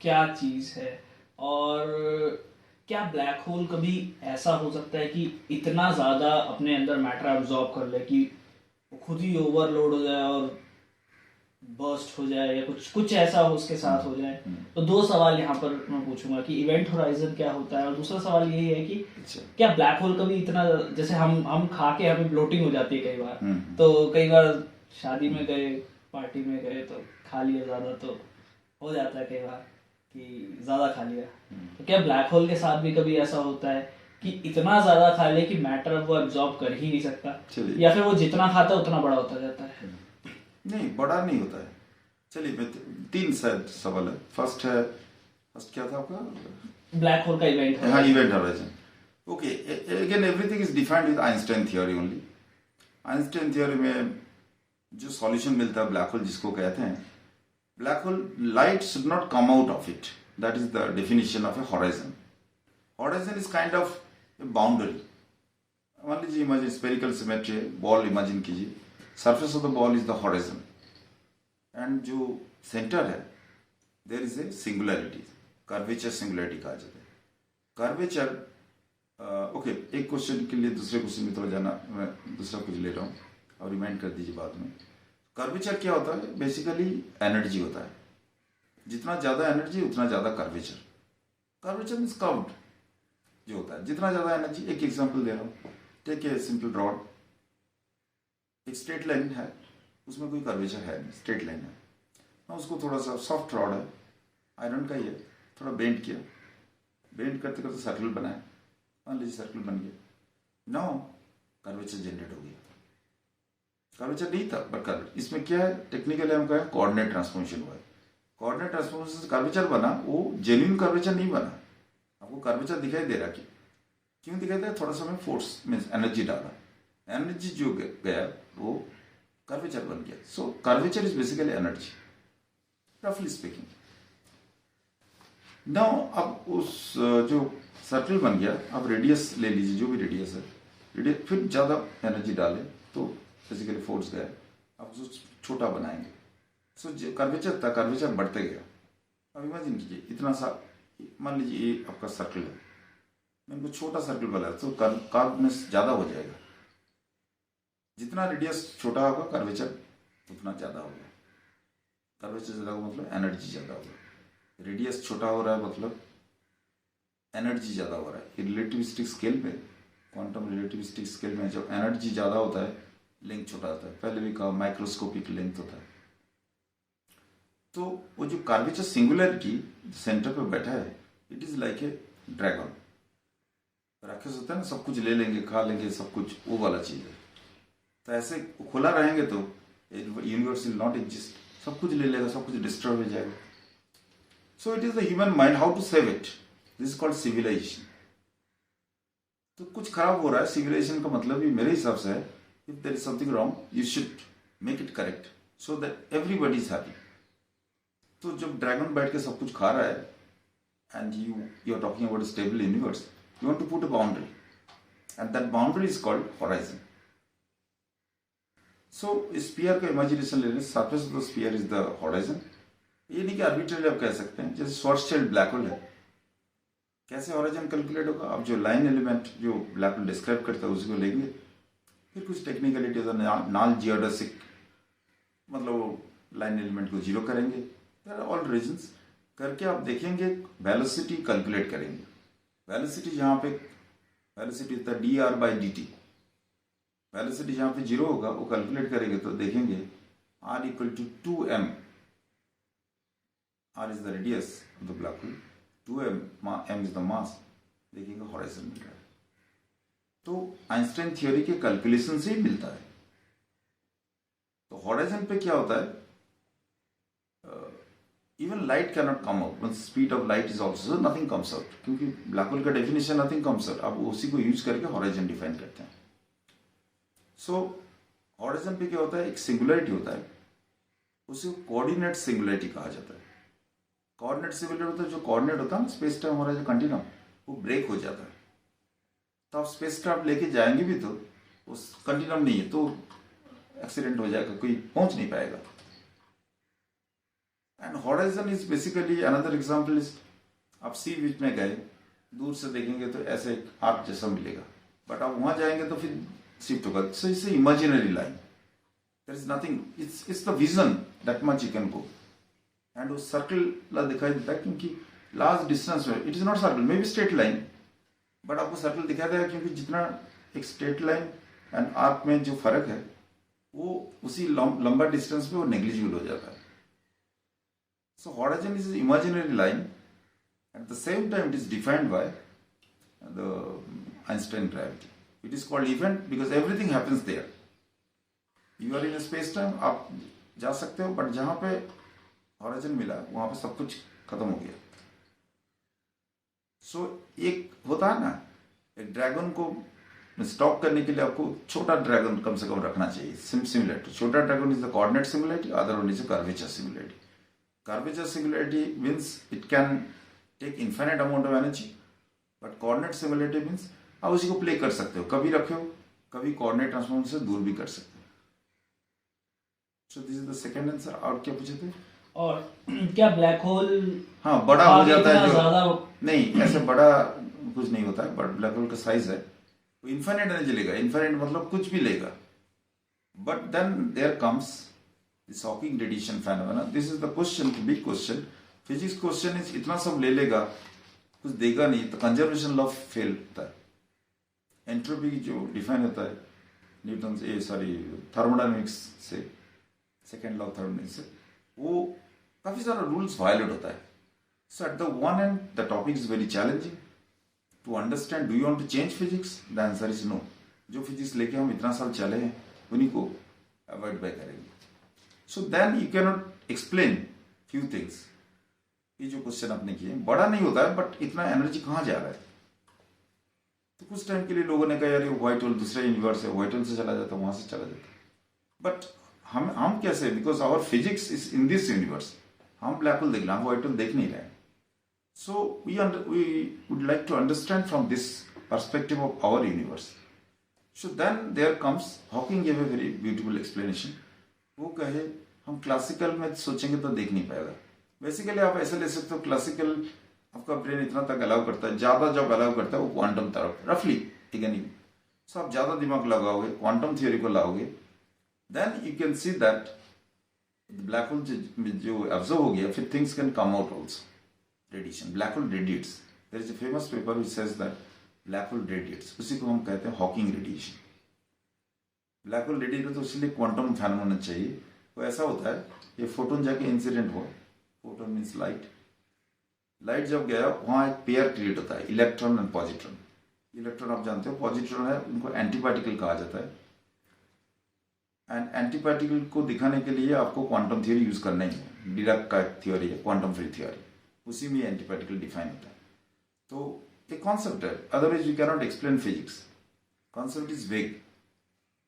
[SPEAKER 1] क्या चीज़ है, और क्या ब्लैक होल कभी ऐसा हो सकता है कि इतना ज़्यादा अपने अंदर मैटर एब्जॉर्ब कर ले कि वो खुद ही ओवरलोड हो जाए और बर्स्ट हो जाए, या कुछ कुछ ऐसा हो उसके साथ हो जाए? तो दो सवाल यहाँ पर मैं पूछूंगा कि इवेंट होराइजन क्या होता है, और दूसरा सवाल यही है कि क्या ब्लैक होल कभी इतना, जैसे हम खा के हमें ब्लोटिंग हो जाती है कई बार, तो कई बार शादी में गए, पार्टी में गए तो खा लिया ज़्यादा, तो हो जाता है कई बार कि ज़्यादा खा लिया, तो क्या ब्लैक होल के साथ भी कभी ऐसा होता है कि इतना ज़्यादा खा ले कि मैटर अब वो एब्जॉर्ब कर ही नहीं सकता, या फिर वो जितना खाता है उतना बड़ा होता जाता है?
[SPEAKER 2] नहीं, बड़ा नहीं होता है। चलिए, मैं तीन शायद सवाल है। फर्स्ट क्या था आपका?
[SPEAKER 1] ब्लैक होल का इवेंट।
[SPEAKER 2] हाँ, event horizon. Okay, again everything is defined with Einstein theory only. Einstein theory में जो सॉल्यूशन मिलता है ब्लैक होल जिसको कहते हैं, black hole light should not come out of it, that is the definition of a horizon. Horizon is kind of a boundary. मान लीजिए, imagine spherical symmetry, ball imagine कीजिए, surface of the ball is the horizon, and जो centre है there is a singularity, curvature singularity कहा जाता है। Curvature, okay, एक question के लिए दूसरे क्वेश्चन में थोड़ा जाना, मैं दूसरा कुछ ले रहा हूँ और रिमाइंड कर दीजिए बाद में। कर्वेचर क्या होता है? बेसिकली एनर्जी होता है। जितना ज्यादा एनर्जी उतना ज्यादा कर्वेचर। कर्वेचर मीन्स कर्व्ड जो होता है, जितना ज्यादा एनर्जी। एक एग्जांपल दे रहा हूँ, टेक ए सिंपल रॉड, एक स्ट्रेट लाइन है, उसमें कोई कर्वेचर है नहीं, स्ट्रेट लाइन है। मैं उसको थोड़ा सा, सॉफ्ट रॉड है, आयरन का ही है, थोड़ा बेंड किया, बेंड करते करते सर्कल बनाया, मान लीजिए सर्कल बन गया। नाउ कर्वेचर जनरेट हो गया। कर्वेचर नहीं था बट कर्वेचर, इसमें क्या है, टेक्निकली हम कहें कोऑर्डिनेट ट्रांसफॉर्मेशन हुआ है। कोऑर्डिनेट ट्रांसफॉर्मेशन से कर्वेचर बना, वो जेन्युइन कर्वेचर नहीं बना। आपको कर्वेचर दिखाई दे रहा, क्यों दिखाई दे रहा? थोड़ा सा मैं फोर्स मीन्स एनर्जी डाला, एनर्जी जो गया वो कर्वेचर बन गया। सो कर्वेचर इज बेसिकली एनर्जी, रफली स्पीकिंग। नाउ अब उस जो सर्कल बन गया, अब रेडियस ले लीजिए, जो भी रेडियस है, रेडियस फिर ज्यादा एनर्जी डाले तो बेसिकली फोर्स गया, अब उसको छोटा बनाएंगे। सो जो कर्वेचर था, कर्वेचर बढ़ते गया। अब इमेजिन कीजिए, इतना सा, मान लीजिए ये आपका सर्कल है, मैं इनको छोटा सर्कल बनाया तो कर्वनेस ज्यादा हो जाएगा। जितना रेडियस छोटा होगा कर्वेचर उतना ज्यादा होगा। कर्वेचर ज्यादा होगा मतलब एनर्जी ज्यादा होगा। रेडियस छोटा हो रहा है मतलब एनर्जी ज्यादा हो रहा है। रिलेटिविस्टिक स्केल पे, क्वांटम रिलेटिविस्टिक स्केल में जब एनर्जी ज्यादा होता है, लेंथ छोटा होता है। पहले भी कहा माइक्रोस्कोपिक लेंथ होता है। तो वो जो कर्वेचर सिंगुलरिटी सेंटर पे बैठा है, it is like a dragon. राक्षस होता है ना, सब कुछ ले लेंगे, खा लेंगे सब कुछ, वो वाला चीज है। तो ऐसे खुला रहेंगे तो यूनिवर्स विल नॉट एग्जिस्ट, सब कुछ ले लेगा, सब कुछ डिस्ट्रॉय हो जाएगा। So it is the human mind how to save it, this is called civilization. तो कुछ खराब हो रहा है, सिविलाइजेशन का मतलब भी मेरे हिसाब से है, if there is something wrong you should make it correct so that everybody is happy. तो जब ड्रैगन बैठ के सब कुछ खा रहा है and you are talking about stable universe, you want to put a boundary and that boundary is called horizon. So sphere का इमेजिनेशन ले लें, surface of the sphere is the horizon. ये नहीं कि आर्बिट्ररी आप कह सकते हैं, जैसे श्वार्ज़शील्ड ब्लैक होल है, कैसे होराइजन कैलकुलेट होगा? आप जो लाइन एलिमेंट जो ब्लैक होल डिस्क्राइब करता है उसको लेंगे, फिर कुछ टेक्निकलिटी नॉन जियोडेसिक, मतलब लाइन एलिमेंट को जीरो करेंगे, ऑल रीजंस करके आप देखेंगे, वेलोसिटी कैलकुलेट करेंगे। वेलोसिटी जहाँ पे, वेलोसिटी होता है D R by D T, velocity जहाँ पे जीरो होगा वो कैलकुलेट करेंगे तो देखेंगे R equal to 2m, R is the radius of the black hole, 2m, m is the mass, देखेंगे होराइजन मिल रहा है। तो आइंस्टाइन थ्योरी के कैलकुलेशन से ही मिलता है। तो होराइजन पे क्या होता है, even light can not come out, speed of light is also nothing comes out, क्योंकि ब्लैक होल का डेफिनेशन नथिंग कम्स आउट, आप उसी को यूज करके हॉराइजन डिफाइन करते हैं. सो हॉराइजन पे क्या होता है, एक सिंगुलरिटी होता है, उसे कोऑर्डिनेट सिंगुलरिटी कहा जाता है. कोऑर्डिनेट सिंगुलरिटी होता है, जो कोऑर्डिनेट होता है ना स्पेस टाइम हमारा जो कंटिन्यूम, वो ब्रेक हो जाता है. तो आप स्पेस क्राफ्ट लेके जाएंगे भी तो उस कंटिन्यूम नहीं है, तो एक्सीडेंट हो जाएगा, कोई पहुंच नहीं पाएगा. And horizon is basically another example is, आप सी बीच में गए, दूर से देखेंगे तो ऐसे एक आर्क जैसा मिलेगा, बट आप वहां जाएंगे तो फिर शिफ्ट होगा. So it's imaginary line, there is nothing, it's the vision that much you can go. And वो सर्कल ला दिखाई देता है, क्योंकि लार्ज डिस्टेंस में it is not circle, may be straight line, but आपको सर्कल दिखाई देगा, क्योंकि जितना एक स्ट्रेट लाइन एंड आर्क में जो फर्क है वो उसी लंबा डिस्टेंस पे वो नेग्लिजिबल हो जाता है. So horizon is imaginary line, at the same time it is defined by the Einstein gravity. It is called event because everything happens there. You are in space time, आप जा सकते हो, but जहां पे horizon मिला वहां पे सब कुछ खत्म हो गया. सो एक होता है ना, एक ड्रैगन को स्टॉप करने के लिए आपको छोटा ड्रैगन कम से कम रखना चाहिए. सिमिलरिटी, छोटा dragon is the coordinate similarity, other one is curvature similarity. Curvature similarity means it can take infinite amount of energy, but coordinate similarity means आप उसी को प्ले कर सकते हो, कभी रखे हो, कभी कोऑर्डिनेट ट्रांसफॉर्म से दूर भी कर सकते हो. सो this is the second answer. और क्या पूछे थे?
[SPEAKER 1] और क्या ब्लैक होल
[SPEAKER 2] हाँ बड़ा हो जाता है, जो
[SPEAKER 1] ज्यादा
[SPEAKER 2] नहीं ऐसे बड़ा कुछ नहीं होता है, बट ब्लैक होल का साइज है, इन्फाइनाइट एनर्जी लेगा. इन्फाइनाइट मतलब कुछ भी लेगा, but then there comes this Hawking radiation phenomena. This is the question, big question. Physics question is इतना सब ले लेगा, कुछ देगा नहीं, तो कंजर्वेशन लॉ फेल होता है. एंट्रोपी जो डिफाइन होता है न्यूटन से, सॉरी थर्मोडायनेमिक्स से, सेकेंड लॉ ऑफ थर्मोडायनेमिक्स से, वो काफी सारा रूल्स वायलेट होता है. So at the one end the topic is very challenging to understand. Do you want to change physics? The answer is no. जो physics लेके हम इतना साल चले हैं उन्हीं को अवॉइड बाय करेंगे. So then you can not explain few things. ये जो क्वेश्चन आपने किए बड़ा नहीं होता है, बट इतना एनर्जी कहाँ जा रहा है. तो कुछ टाइम के लिए लोगों ने कहा यार ये व्हाइट होल दूसरा यूनिवर्स है, व्हाइट होल से चला जाता, वहां से चला जाता. बट हम कैसे, because our physics is in this universe, हम ब्लैक होल देख रहे हैं, हम व्हाइट होल देख नहीं रहे. So we would like to understand from this perspective of our universe. So then there comes, Hawking gave a very beautiful explanation. वो कहे हम क्लासिकल में सोचेंगे तो देख नहीं पाएगा. बेसिकली आप ऐसे ले सकते हो, क्लासिकल आपका ब्रेन इतना तक अलाउ करता है, ज्यादा जब अलाउ करता है वो क्वांटम तरफ रफली, ठीक है नहीं. सो आप ज्यादा दिमाग लगाओगे, क्वांटम थियोरी को लाओगे, then you can see that black hole जो ऑब्जर्व हो गया, फिर things can come out also. Radiation, black hole radiates. There is a famous paper which says that black hole radiates. उसी को हम कहते हैं Hawking radiation. Black hole radiate तो इसलिए क्वांटम फेनोमेना चाहिए. वो ऐसा होता है, ये फोटोन जाके इंसिडेंट हुआ, फोटोन मीन्स लाइट. लाइट जब गया वहां एक पेयर क्रिएट होता है, इलेक्ट्रॉन एंड पॉजिट्रॉन. इलेक्ट्रॉन आप जानते हो, पॉजिट्रॉन है, उनको एंटी पार्टिकल कहा जाता है. एंड एंटी पार्टिकल को दिखाने के लिए आपको क्वांटम थ्योरी यूज करना ही है. डिराक का थ्योरी है क्वांटम फ्री थ्योरी, उसी में एंटी पार्टिकल डिफाइन होता है. तो एक कॉन्सेप्ट है, otherwise you cannot explain physics. Concept is vague,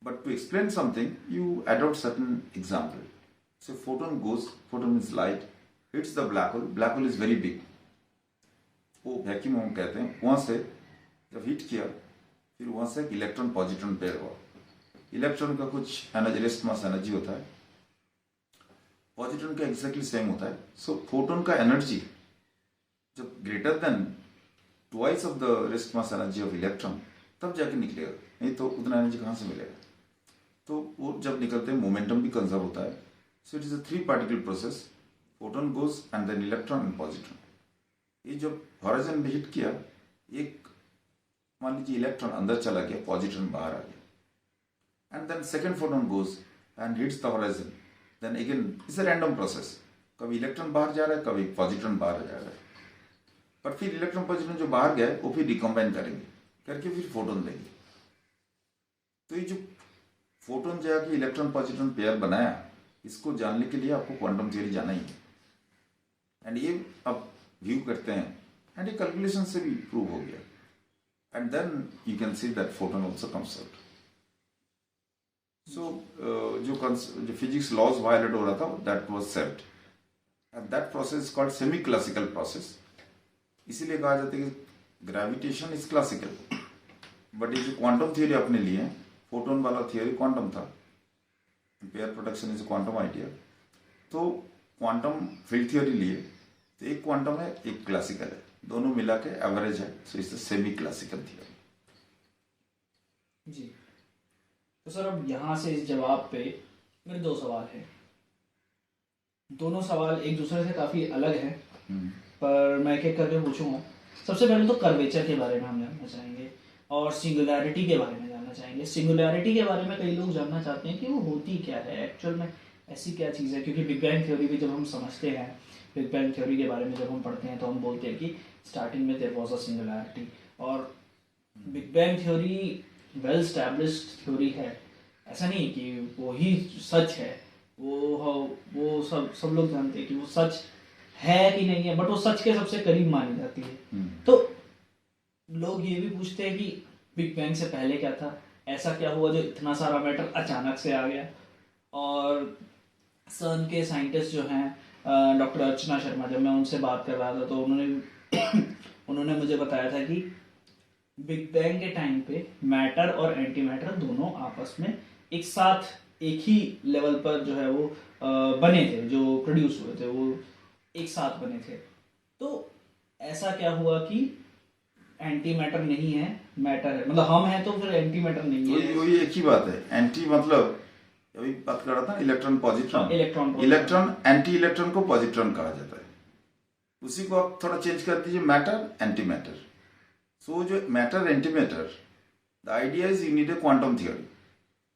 [SPEAKER 2] but to explain something you adopt certain example. So photon goes, photon means light, hits the black hole. Black hole is very big, वो vacuum हम कहते हैं. वहां से जब hit किया, फिर वहां से इलेक्ट्रॉन पॉजिट्रॉन पेयर हुआ. इलेक्ट्रॉन का कुछ एनर्जी, रेस्ट मास एनर्जी होता है, पॉजिट्रॉन का एग्जैक्टली सेम होता है. सो फोटोन का एनर्जी जब greater than twice of the rest mass energy of electron, तब जाके निकलेगा, नहीं तो उतना एनर्जी कहाँ से मिलेगा. तो वो जब निकलते हैं मोमेंटम भी कंजर्व होता है. So it is a 3 particle process. Photon goes and then electron and positron. ये जब हॉराइजन में हिट किया, एक मान लीजिए इलेक्ट्रॉन अंदर चला गया, पॉजिट्रॉन बाहर आ गया, and then second photon goes and hits the horizon. Then again it's a random process, कभी इलेक्ट्रॉन बाहर जा रहा है, कभी पॉजिट्रॉन बाहर जा रहा है. पर फिर इलेक्ट्रॉन पॉजिट्रॉन जो बाहर गए वो फिर रिकम्बाइन करेंगे, करके फिर फोटोन देंगे. तो ये जो फोटोन जाके इलेक्ट्रॉन पॉजिट्रॉन पेयर बनाया, इसको जानने के लिए आपको क्वांटम थियरी जाना ही है. एंड ये अब व्यू करते हैं एंड ये कैलकुलेशन से भी प्रूव हो गया and then you can see that photon also comes out. So जो फिजिक्स लॉज वायलेट हो रहा था that was saved and that process called semi classical process. इसीलिए कहा जाता है कि ग्रेविटेशन इज क्लासिकल. बट ये जो क्वांटम थियोरी अपने लिए फोटोन वाला थियोरी क्वांटम था. Pair production is quantum idea. तो क्वांटम फील्ड थियोरी लिए तो एक क्वांटम है एक क्लासिकल है, दोनों मिला के एवरेज है. So it's semi classical theory.
[SPEAKER 1] जी. तो सर अब यहाँ से इस जवाब पे मेरे दो सवाल हैं. दोनों सवाल एक दूसरे से काफ़ी अलग हैं, पर मैं एक एक करके पूछूंगा. सबसे पहले तो कर्वेचर के बारे में हम जानना चाहेंगे और सिंगुलैरिटी के बारे में जानना चाहेंगे. सिंगुलैरिटी के बारे में कई लोग जानना चाहते हैं कि वो होती क्या है एक्चुअल में, ऐसी क्या चीज़ है. क्योंकि बिग बैंग थ्योरी भी जब हम समझते हैं, बिग बैंग थ्योरी के बारे में जब हम पढ़ते हैं तो हम बोलते हैं कि स्टार्टिंग में देयर वाज अ सिंगुलैरिटी. और big bang theory well established theory है. ऐसा नहीं कि वो ही सच है. वो सब लोग जानते हैं कि वो सच है कि नहीं है, बट वो सच के सबसे करीब मानी जाती है. तो लोग ये भी पूछते हैं कि बिग बैंग से पहले क्या था, ऐसा क्या हुआ जो इतना सारा मैटर अचानक से आ गया. और सर्न के साइंटिस्ट जो हैं डॉक्टर अर्चना शर्मा, जब मैं उनसे बात कर रहा था तो उन्होंने मुझे बताया था कि बिग बैंग के टाइम पे मैटर और एंटी मैटर दोनों आपस में एक साथ एक ही लेवल पर जो है वो बने थे, जो प्रोड्यूस हुए थे वो एक साथ बने थे. तो ऐसा क्या हुआ कि एंटी मैटर नहीं है, मैटर है. मतलब हम हैं तो फिर एंटी मैटर नहीं है.
[SPEAKER 2] वही एक ही बात है. एंटी मतलब अभी बात कर रहा था electron positron. Electron anti electron को पॉजिट्रॉन कहा जाता है. उसी को आप थोड़ा चेंज कर दीजिए, मैटर एंटी मैटर. सो जो matter anti matter, the idea is you need a quantum theory.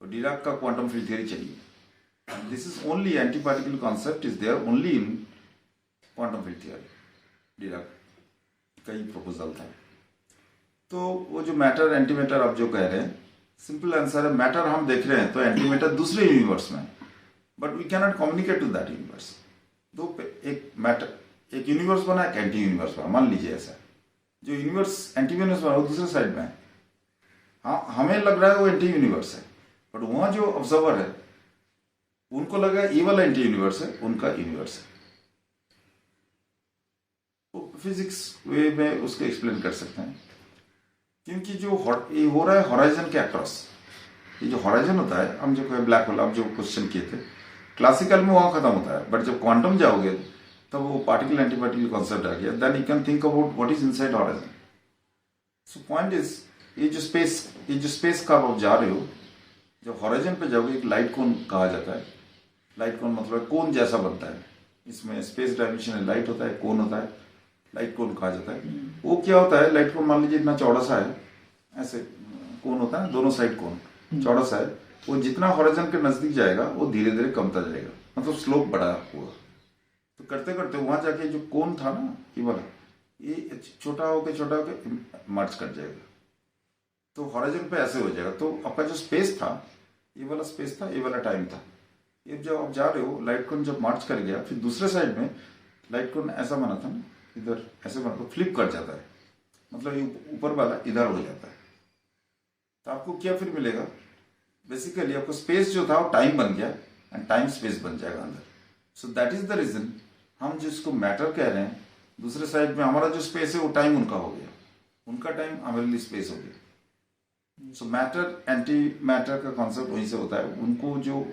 [SPEAKER 2] तो डिराक का क्वांटम फील्ड थियोरी चाहिए. This is only anti particle concept is there only in quantum field theory. Dirac का ही proposal था. तो वो जो मैटर एंटी मैटर आप जो कह रहे हैं, सिंपल आंसर है मैटर हम देख रहे हैं तो एंटी मैटर दूसरे यूनिवर्स में, but we can not communicate to that universe. तो एक मैटर एक यूनिवर्स बना, एक एंटी यूनिवर्स बना. मान लीजिए ऐसा जो यूनिवर्स एंटी यूनिवर्स बना वो दूसरे साइड में है. हाँ, हमें लग रहा है वो एंटी यूनिवर्स है, बट वहां जो ऑब्जर्वर है उनको लगा ये वाला एंटी यूनिवर्स है, उनका यूनिवर्स है. तो फिजिक्स वे में उसको एक्सप्लेन कर सकते हैं. क्योंकि जो ये हो रहा है हॉराइजन के अक्रॉस, ये जो हॉराइजन होता है, हम जो कहे ब्लैक होल, आप जो क्वेश्चन किए थे, क्लासिकल में वहां खत्म होता है. बट जब क्वांटम जाओगे तब वो पार्टिकल एंटी पार्टिकल कॉन्सेप्ट आ गया. Then you can think about what is inside horizon. So point is ये जो स्पेस का आप जा रहे हो, जब हॉराइजन पे जाओगे एक लाइट कोन कहा जाता है. लाइट कोन मतलब कोन जैसा बनता है. इसमें स्पेस डायमेंशन है, लाइट होता है, कोन होता है, लाइट कोन कहा जाता है. वो क्या होता है, लाइट कोन मान लीजिए इतना चौड़ा सा है, ऐसे कोन होता है, दोनों साइड कोन चौड़ा सा है. वो जितना हॉराइजन के नजदीक जाएगा वो धीरे धीरे कमता जाएगा, मतलब स्लोप बढ़ा हुआ. तो करते करते वहां जाके जो कोन था ना ये वाला, ये छोटा होके मर्ज कर जाएगा. तो हॉराइजन पे ऐसे हो जाएगा. तो आपका जो स्पेस था, ये वाला स्पेस था, ये वाला टाइम था. ये जब आप जा रहे हो, लाइट कोन जब मार्च कर गया, फिर दूसरे साइड में लाइट कोन ऐसा बना था ना, इधर ऐसे बना, तो फ्लिप कर जाता है, मतलब ये ऊपर वाला इधर हो जाता है. तो आपको क्या फिर मिलेगा, बेसिकली आपको स्पेस जो था वो टाइम बन गया एंड टाइम स्पेस बन जाएगा अंदर. So that is the reason हम जिसको मैटर कह रहे हैं, दूसरे साइड में हमारा जो स्पेस है वो टाइम उनका हो गया, उनका टाइम हमारे लिए स्पेस हो गया. सो मैटर एंटी मैटर का कॉन्सेप्ट वहीं से होता है. उनको जो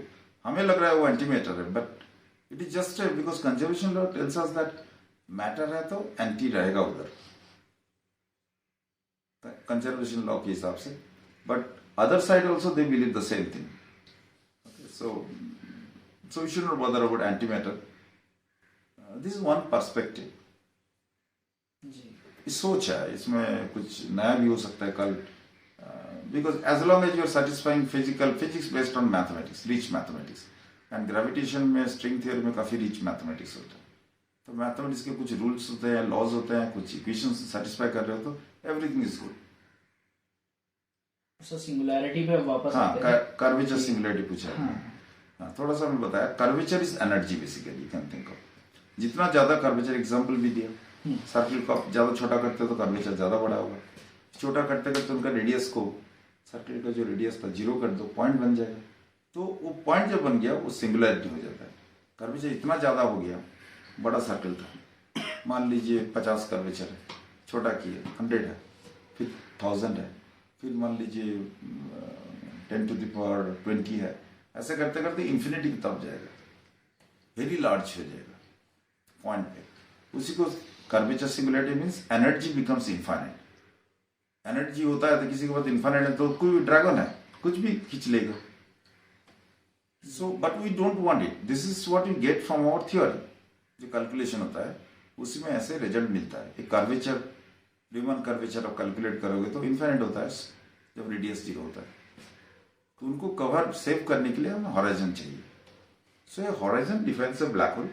[SPEAKER 2] हमें लग रहा है वो एंटी मैटर है, but it is just because conservation law tells us that matter है तो एंटी रहेगा उधर, कंजर्वेशन लॉ के हिसाब से. But other side also they believe the same thing. So we should not bother about anti matter. This is one perspective. सोच है, इसमें कुछ नया भी हो सकता है कल. Because as long as you are satisfying physics based on mathematics, rich mathematics, and gravitation में string theory में काफी rich mathematics होता है. तो mathematics के कुछ rules होते हैं, laws होते हैं, कुछ equations satisfy कर रहे हो तो everything is good.
[SPEAKER 1] So singularity पे वापस आते
[SPEAKER 2] हैं. curvature singularity पूछा है. हाँ, थोड़ा सा मैं बताया. curvature is energy basically, you can think of. जितना ज़्यादा कर्वेचर, एग्जाम्पल भी दिया, सर्किल को आप ज़्यादा छोटा करते हो तो कर्वेचर ज़्यादा बड़ा होगा, छोटा करते करते उनका रेडियस को, सर्किल का जो रेडियस था 0 कर दो, पॉइंट बन जाएगा। तो वो पॉइंट जब बन गया वो सिंगुलरिटी हो जाता है। कर्वेचर इतना ज़्यादा हो गया, बड़ा सर्किल था, मान लीजिए 50 कर्वेचर है, छोटा किए 100 है, फिर 1000 है, फिर मान लीजिए 10⁻20 है, ऐसे करते करते इन्फिनिटी की तरफ जाएगा, वेरी लार्ज हो जाएगा पॉइंट पे। उसी को curvature singularity means energy becomes infinite. Energy होता है तो किसी के पास इनफाइनाइट है तो कोई ड्रैगन है कुछ भी खींच लेगा। So but we don't want it, this is what you get from our theory. जो कैलकुलेशन होता है उसी में ऐसे रिजल्ट मिलता है। एक कर्वेचर, रीमन कर्वेचर आप कैलकुलेट करोगे तो इनफाइनाइट होता है जब रेडियस 0 होता है। तो उनको कवर सेव करने के लिए हमें हॉराइजन चाहिए। सो ये horizon defines a black hole,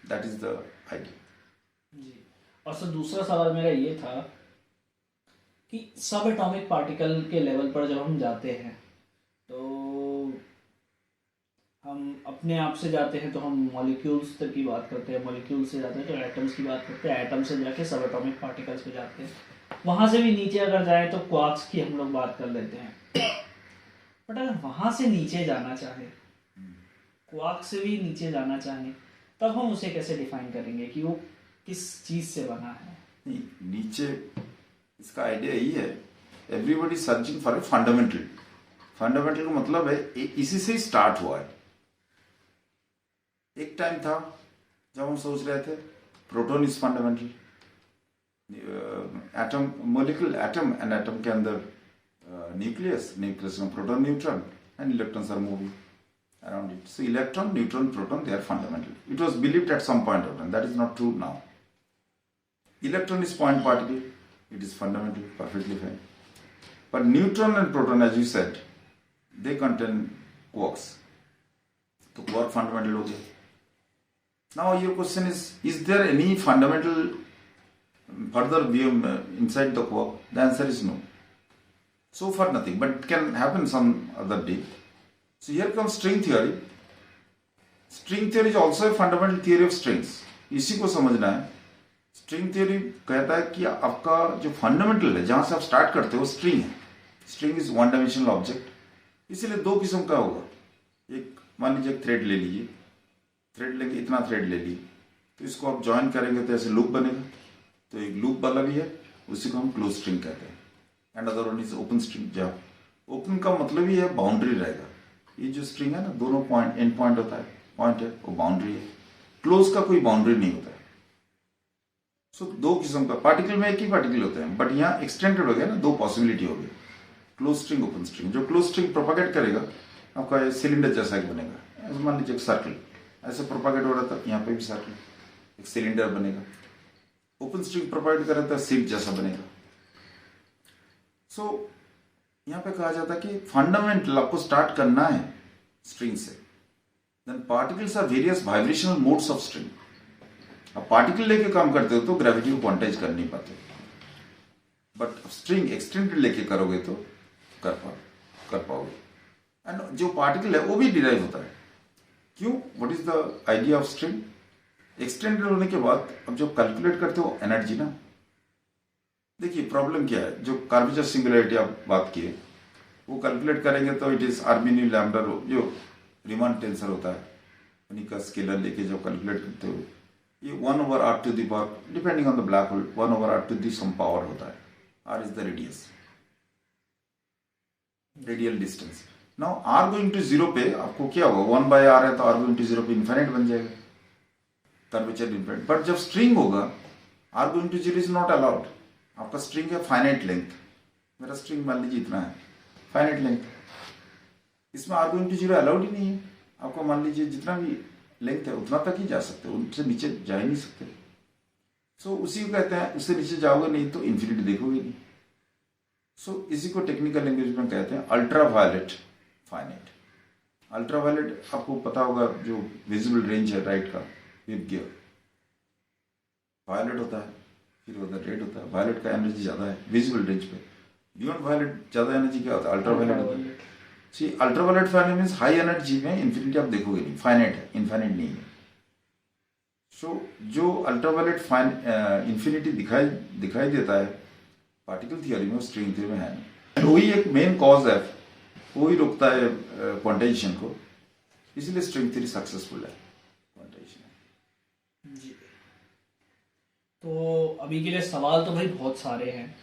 [SPEAKER 2] that is the idea.
[SPEAKER 1] जी। और सर दूसरा सवाल मेरा ये था कि सब एटॉमिक पार्टिकल के लेवल पर जब हम जाते हैं तो हम अपने आप से जाते हैं तो हम मॉलिक्यूल्स तक की बात करते हैं, मॉलिक्यूल से जाते हैं तो एटम्स की बात करते हैं, एटम से जाके सब एटॉमिक पार्टिकल्स पे जाते हैं, वहाँ से भी नीचे अगर जाए तो क्वार्क्स की हम लोग बात कर लेते हैं। बट अगर वहाँ से नीचे जाना चाहे, क्वार्क से भी नीचे जाना चाहें, तब हम उसे कैसे डिफाइन करेंगे कि वो किस चीज़ से बना है?
[SPEAKER 2] नहीं, नीचे इसका आइडिया यही है, everybody searching for a fundamental. Fundamental का मतलब है इसी से ही स्टार्ट हुआ है। एक टाइम था जब हम सोच रहे थे proton is fundamental, atom molecule, atom and atom के अंदर न्यूक्लियस, न्यूक्लियस में proton, neutron and electrons are moving around it. So electron, neutron, proton, they are fundamental. It was believed at some point of time. That is not true now. Electron is point particle. It is fundamental, perfectly fine. But neutron and proton, as you said, they contain quarks. So quark fundamental हो गया. Now your question is there any fundamental further inside the quark? The answer is no. So far nothing, but it can happen some other day. So here comes string theory. String theory is also a fundamental theory of strings. इसी को समझना है। String theory कहता है कि आपका जो fundamental है, जहां से आप स्टार्ट करते हो, स्ट्रिंग है। String is one dimensional object, इसीलिए दो किस्म का होगा। एक मान लीजिए एक थ्रेड ले लीजिए, थ्रेड लेके इतना थ्रेड ले लिए, तो इसको आप ज्वाइन करेंगे तो ऐसे लूप बनेगा। तो एक लूप वाला भी है, उसी को हम क्लोज स्ट्रिंग कहते हैं। And other one is open string. जब ओपन का मतलब ही है बाउंड्री रहेगा। ये जो स्ट्रिंग है ना, दोनों पॉइंट, एंड पॉइंट होता है, पॉइंट है, वो बाउंड्री है। क्लोज का कोई बाउंड्री नहीं होता है। सो दो किस्म का पार्टिकल में एक ही पार्टिकल होता है, बट यहाँ एक्सटेंडेड हो गया ना, दो पॉसिबिलिटी हो गई, क्लोज स्ट्रिंग, ओपन स्ट्रिंग। जो क्लोज स्ट्रिंग प्रोपागेट करेगा आपका सिलेंडर जैसा एक बनेगा। ऐसे मान लीजिए एक सर्कल ऐसे प्रोपागेट हो रहा था, यहाँ पे भी सर्कल, एक सिलेंडर बनेगा। ओपन स्ट्रिंग प्रोपागेट कर रहा था, सिप जैसा बनेगा। सो यहाँ पे कहा जाता है कि फंडामेंटल आपको स्टार्ट करना है स्ट्रिंग से। Then particles are various vibrational modes of string. अब पार्टिकल लेके काम करते हो तो ग्रेविटी को क्वांटाइज कर नहीं पाते, बट स्ट्रिंग एक्सटेंडेड लेके करोगे तो कर पाओगे। एंड जो पार्टिकल है वो भी डिराइव होता है। क्यों? What is the idea of string? Extended होने के बाद अब जो कैलकुलेट करते हो एनर्जी ना, देखिए प्रॉब्लम क्या है, जो कर्वेचर सिंगुलरिटी आप बात किए वो कैलकुलेट करेंगे तो इट इज आर्मिनी लैम्डा, जो रीमान टेंसर होता है उन्हीं का स्केलर लेके जो कैलकुलेट करते हो, ये 1/r⁴, depending on the black hole, 1/r⁴ some power होता है। r is the radius, radial distance. Now r going to 0 पे आपको क्या होगा, 1/r है तो r गोइंग टू 0 पे इन्फिनिट बन जाएगा, कर्वेचर इन्फिनिट। बट जब स्ट्रिंग होगा r going to 0 is not allowed. आपका स्ट्रिंग है फाइनाइट लेंथ, मेरा स्ट्रिंग मान लीजिए इतना है, फाइनाइट लेंथ, इसमें r गोइंग टू 0 अलाउड ही नहीं है। आपको मान लीजिए जितना भी लेंथ है उतना तक ही जा सकते हो, उनसे नीचे जा ही नहीं सकते। सो उसी को कहते हैं, उससे नीचे जाओगे नहीं तो इन्फिनिटी देखोगे नहीं। सो इसी को टेक्निकल लैंग्वेज में कहते हैं ultra violet finite. Ultra violet आपको पता होगा, जो विजिबल रेंज है लाइट का, वेव गियर, वायलेट होता है, फिर उधर रेड होता है। वायलेट का एनर्जी ज्यादा है विजिबल रेंज पे, बियॉन्ड वायलेट ज्यादा एनर्जी क्या होता है, अल्ट्रा वायलेट होता है। See ultra violet finite means high energy में इन्फिनिटी आप देखोगे नहीं, फाइनाइट है, इनफाइनाइट नहीं है। सो जो अल्ट्रावायलेट फाइन इन्फिनिटी दिखाई देता है पार्टिकल थियोरी में, स्ट्रिंग थियोरी में है नहीं। वही एक मेन कॉज है, वही रोकता है क्वांटाइजेशन को, इसलिए स्ट्रिंग थियोरी सक्सेसफुल है क्वांटाइजेशन।
[SPEAKER 1] जी। तो अभी के लिए सवाल तो भाई बहुत सारे हैं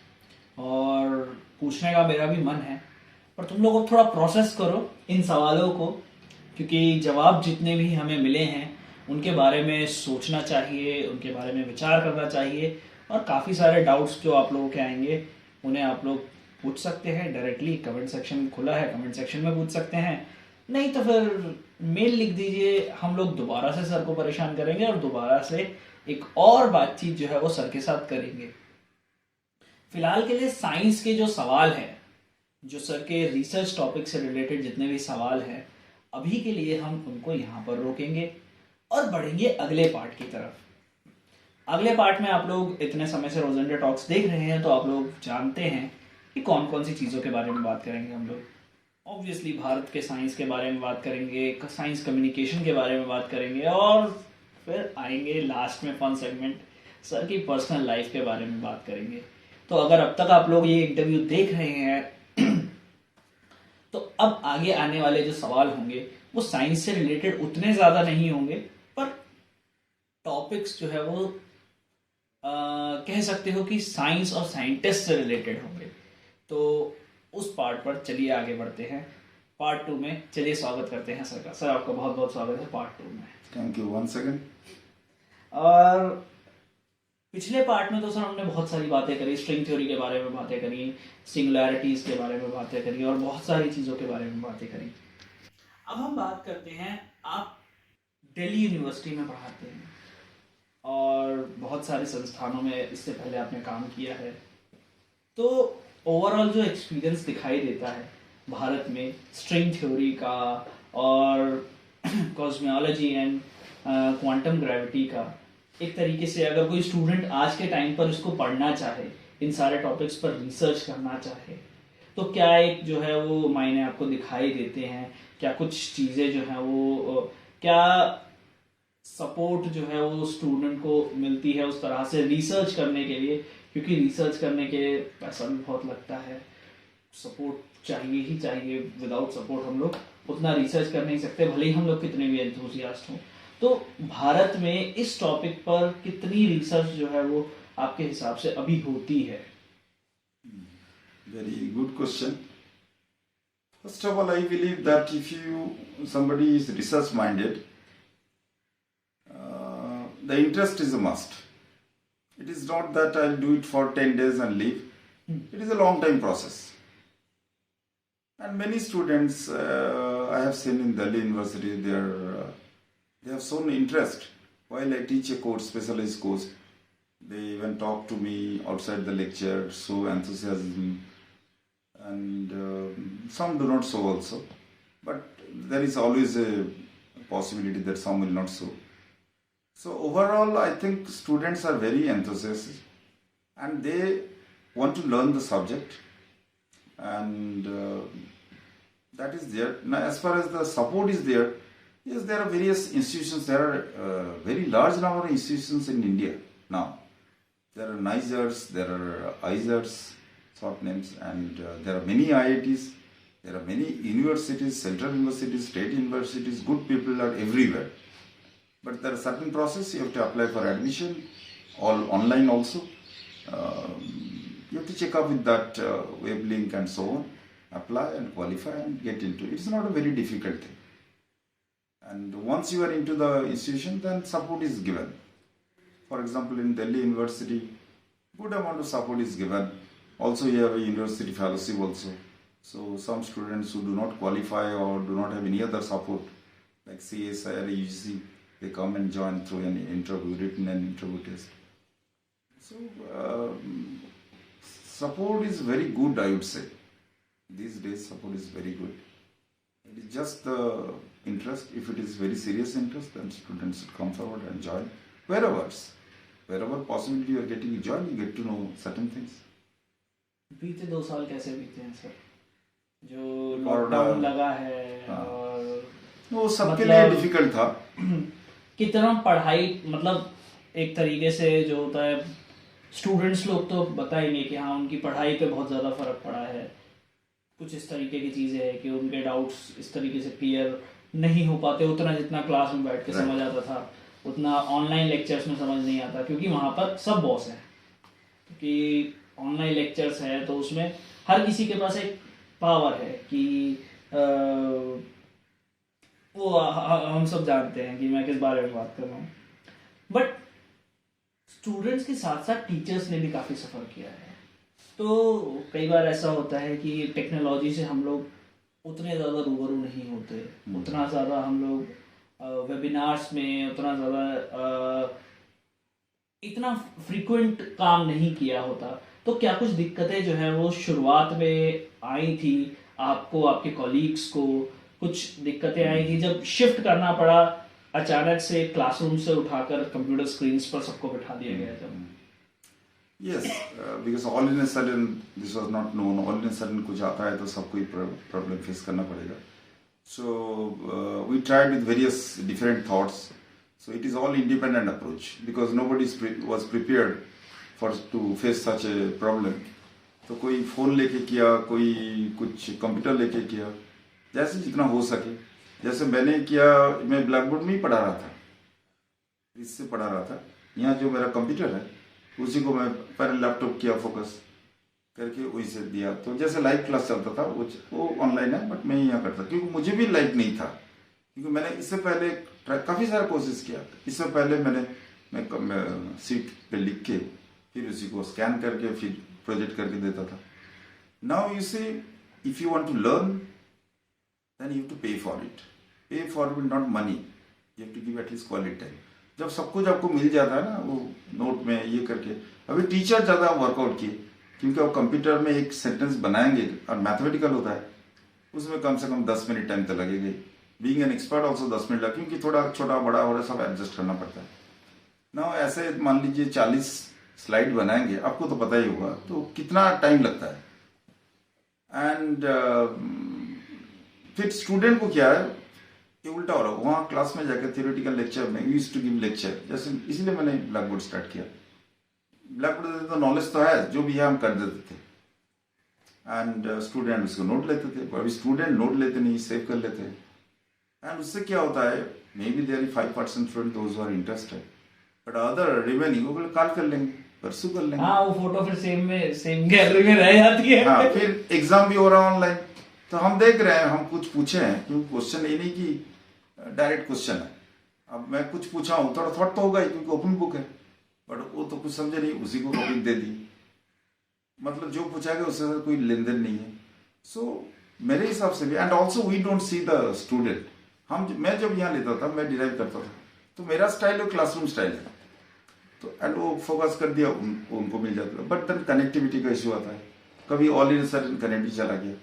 [SPEAKER 1] और पूछने का मेरा भी मन है, पर तुम लोग अब थोड़ा प्रोसेस करो इन सवालों को, क्योंकि जवाब जितने भी हमें मिले हैं उनके बारे में सोचना चाहिए, उनके बारे में विचार करना चाहिए, और काफ़ी सारे डाउट्स जो आप लोगों के आएंगे उन्हें आप लोग पूछ सकते हैं डायरेक्टली। कमेंट सेक्शन खुला है, कमेंट सेक्शन में पूछ सकते हैं, नहीं तो फिर मेल लिख दीजिए। हम लोग दोबारा से सर को परेशान करेंगे और दोबारा से एक और बातचीत जो है वो सर के साथ करेंगे। फिलहाल के लिए साइंस के जो सवाल हैं, जो सर के रिसर्च टॉपिक से रिलेटेड जितने भी सवाल हैं, अभी के लिए हम उनको यहाँ पर रोकेंगे और बढ़ेंगे अगले पार्ट की तरफ। अगले पार्ट में आप लोग इतने समय से रोजेंडा टॉक्स देख रहे हैं तो आप लोग जानते हैं कि कौन कौन सी चीज़ों के बारे में बात करेंगे हम लोग। ऑब्वियसली भारत के साइंस के बारे में बात करेंगे, साइंस कम्युनिकेशन के बारे में बात करेंगे, और फिर आएंगे लास्ट में फन सेगमेंट, सर की पर्सनल लाइफ के बारे में बात करेंगे। तो अगर अब तक आप लोग ये इंटरव्यू देख रहे हैं तो अब आगे आने वाले जो सवाल होंगे वो साइंस से रिलेटेड उतने ज़्यादा नहीं होंगे, पर टॉपिक्स जो है वो कह सकते हो कि साइंस और साइंटिस्ट से रिलेटेड होंगे। तो उस पार्ट पर चलिए आगे बढ़ते हैं पार्ट 2 में। चलिए स्वागत करते हैं सर का। सर आपका बहुत बहुत स्वागत है पार्ट 2 में।
[SPEAKER 2] Thank you once again.
[SPEAKER 1] और पिछले पार्ट में तो सर हमने बहुत सारी बातें करी, स्ट्रिंग थ्योरी के बारे में बातें करी, सिंगुलैरिटीज के बारे में बातें करी, और बहुत सारी चीज़ों के बारे में बातें करी। अब हम बात करते हैं, आप दिल्ली यूनिवर्सिटी में पढ़ाते हैं और बहुत सारे संस्थानों में इससे पहले आपने काम किया है, तो ओवरऑल जो एक्सपीरियंस दिखाई देता है भारत में स्ट्रिंग थ्योरी का और कॉस्मियोलॉजी एंड क्वांटम ग्रेविटी का, एक तरीके से अगर कोई स्टूडेंट आज के टाइम पर इसको पढ़ना चाहे, इन सारे टॉपिक्स पर रिसर्च करना चाहे, तो क्या एक जो है वो मायने आपको दिखाई देते हैं? क्या कुछ चीज़ें जो हैं वो क्या सपोर्ट जो है वो स्टूडेंट को मिलती है उस तरह से रिसर्च करने के लिए? क्योंकि रिसर्च करने के लिए पैसा भी बहुत लगता है, सपोर्ट चाहिए ही चाहिए। विदाउट सपोर्ट हम लोग उतना रिसर्च कर नहीं सकते, भले ही हम लोग कितने भी एंथुसियास्ट हों। तो भारत में इस टॉपिक पर कितनी रिसर्च जो है वो आपके हिसाब से अभी होती है?
[SPEAKER 2] Very good question. First of all, I believe that if somebody is research minded, the interest is a must. It is not that I'll do it for 10 days and leave. It is a long time process. And many students I have seen in Delhi University, they have shown interest while I teach a course, specialized course. They even talk to me outside the lecture, show enthusiasm, and some do not show also. But there is always a possibility that some will not show. So overall, I think students are very enthusiastic and they want to learn the subject, and that is there. Now, as far as the support is there, yes, there are various institutions. There are very large number of institutions in India now. There are NISERS, there are ISERS, short names, and there are many IITs. There are many universities, central universities, state universities. Good people are everywhere. But there are certain process. You have to apply for admission, all online also. You have to check up with that web link and so on. Apply and qualify and get into it. It's not a very difficult thing. And once you are into the institution, then support is given. For example, in Delhi University, good amount of support is given. Also, you have a university fellowship also. So some students who do not qualify or do not have any other support, like CSI or UGC, they come and join through an interview, written an interview test. So support is very good, I would say. These days, support is very good. It is just the interest. If it is very serious interest, then students should come forward and join. Wherever possibility you are getting join, you get to know certain things.
[SPEAKER 1] बीते 2 साल कैसे बीते हैं sir? जो lockdown लगा है और
[SPEAKER 2] वो सबके लिए डिफिकल्ट था।
[SPEAKER 1] कितना पढ़ाई मतलब एक तरीके से जो होता है स्टूडेंट्स लोग तो बताएंगे कि हाँ उनकी पढ़ाई पे बहुत ज़्यादा फर्क पड़ा है, कुछ इस तरीके की चीज़ें हैं कि उनके डाउट्स इस तरीके से क्लियर नहीं हो पाते उतना जितना क्लास में बैठ के
[SPEAKER 2] Right.
[SPEAKER 1] समझ आता था, उतना ऑनलाइन लेक्चर्स में समझ नहीं आता क्योंकि वहाँ पर सब बॉस हैं। क्योंकि ऑनलाइन लेक्चर्स है तो उसमें हर किसी के पास एक पावर है कि हम सब जानते हैं कि मैं किस बारे में बात कर रहा हूँ। बट स्टूडेंट्स के साथ साथ टीचर्स ने भी काफ़ी सफ़र किया है। तो कई बार ऐसा होता है कि टेक्नोलॉजी से हम लोग उतने ज़्यादा रूबरू नहीं होते, उतना ज़्यादा हम लोग वेबिनार्स में उतना ज़्यादा इतना फ्रीक्वेंट काम नहीं किया होता। तो क्या कुछ दिक्कतें जो है वो शुरुआत में आई थी आपको, आपके कॉलीग्स को कुछ दिक्कतें आई थी जब शिफ्ट करना पड़ा अचानक से क्लासरूम से उठाकर कंप्यूटर स्क्रीन्स पर सबको बिठा दिया गया जब?
[SPEAKER 2] Yes, because all in a sudden this was not known. All in a sudden कुछ आता है तो सबको ही प्रॉब्लम फेस करना पड़ेगा. So we tried with various different thoughts. So it is all independent approach because nobody was prepared for to face such a problem. तो कोई phone लेके किया, कोई कुछ कंप्यूटर लेके किया, जैसे जितना हो सके. जैसे मैंने किया, मैं ब्लैक बोर्ड में ही पढ़ा रहा था, इससे पढ़ा रहा था. यहाँ जो मेरा कंप्यूटर है उसी को मैं पहले लैपटॉप किया, फोकस करके वही से दिया. तो जैसे लाइव क्लास चलता था वो ऑनलाइन है बट मैं यहाँ करता क्योंकि मुझे भी लाइव नहीं था. क्योंकि मैंने इससे पहले काफ़ी सारा कोशिश किया. इससे पहले मैं सीट पे लिख के फिर उसी को स्कैन करके फिर प्रोजेक्ट करके देता था. Now you see if you want to learn then you have to pay for it. Pay for it not money, you have to give at least quality time. जब सब कुछ आपको मिल जाता है ना वो नोट में ये करके. अभी टीचर ज़्यादा वर्कआउट किए क्योंकि अब कंप्यूटर में एक सेंटेंस बनाएंगे और मैथमेटिकल होता है उसमें कम से कम 10 मिनट टाइम तो लगेगा. Being an expert also 10 minute लगे क्योंकि थोड़ा छोटा बड़ा हो रहा सब एडजस्ट करना पड़ता है ना. ऐसे मान लीजिए 40 स्लाइड बनाएंगे, आपको तो पता ही होगा तो कितना टाइम लगता है. एंड फिर स्टूडेंट को क्या है ये उल्टा हो रहा है. वहाँ क्लास में जाकर थियोरेटिकल लेक्चर में यूज टू गिव लेक्चर, जैसे इसलिए मैंने ब्लैक बोर्ड स्टार्ट किया. ब्लैक बोर्ड तो नॉलेज तो है, जो भी है हम कर देते थे एंड स्टूडेंट उसको नोट लेते थे. अभी स्टूडेंट नोट लेते नहीं, सेव कर लेते हैं. एंड उससे क्या होता है, may be there 5% student those are interested but other remaining वो कॉल कर लेंगे, परसू कर लेंगे.
[SPEAKER 1] हाँ वो फोटो फिर सेम गैलरी में रह जाती है.
[SPEAKER 2] हाँ फिर एग्जाम भी हो रहा है ऑनलाइन तो हम देख रहे हैं, हम कुछ पूछे हैं क्योंकि क्वेश्चन ये नहीं कि डायरेक्ट क्वेश्चन है. अब मैं कुछ पूछा हूँ थोड़ा थॉट तो होगा ही क्योंकि ओपन बुक है बट वो तो कुछ समझे नहीं, उसी को टॉपिक दे दी. मतलब जो पूछा गया उससे कोई लेन देन नहीं है. सो मेरे हिसाब से भी and also we don't see the student. मैं जब यहाँ लेता था मैं डिराइव करता था तो मेरा स्टाइल वो क्लासरूम स्टाइल है तो एंड वो फोकस कर दिया उनको मिल जाता था. बट देन कनेक्टिविटी का इशू आता है. कभी ऑल इन सडन कनेक्टिविटी चला गया,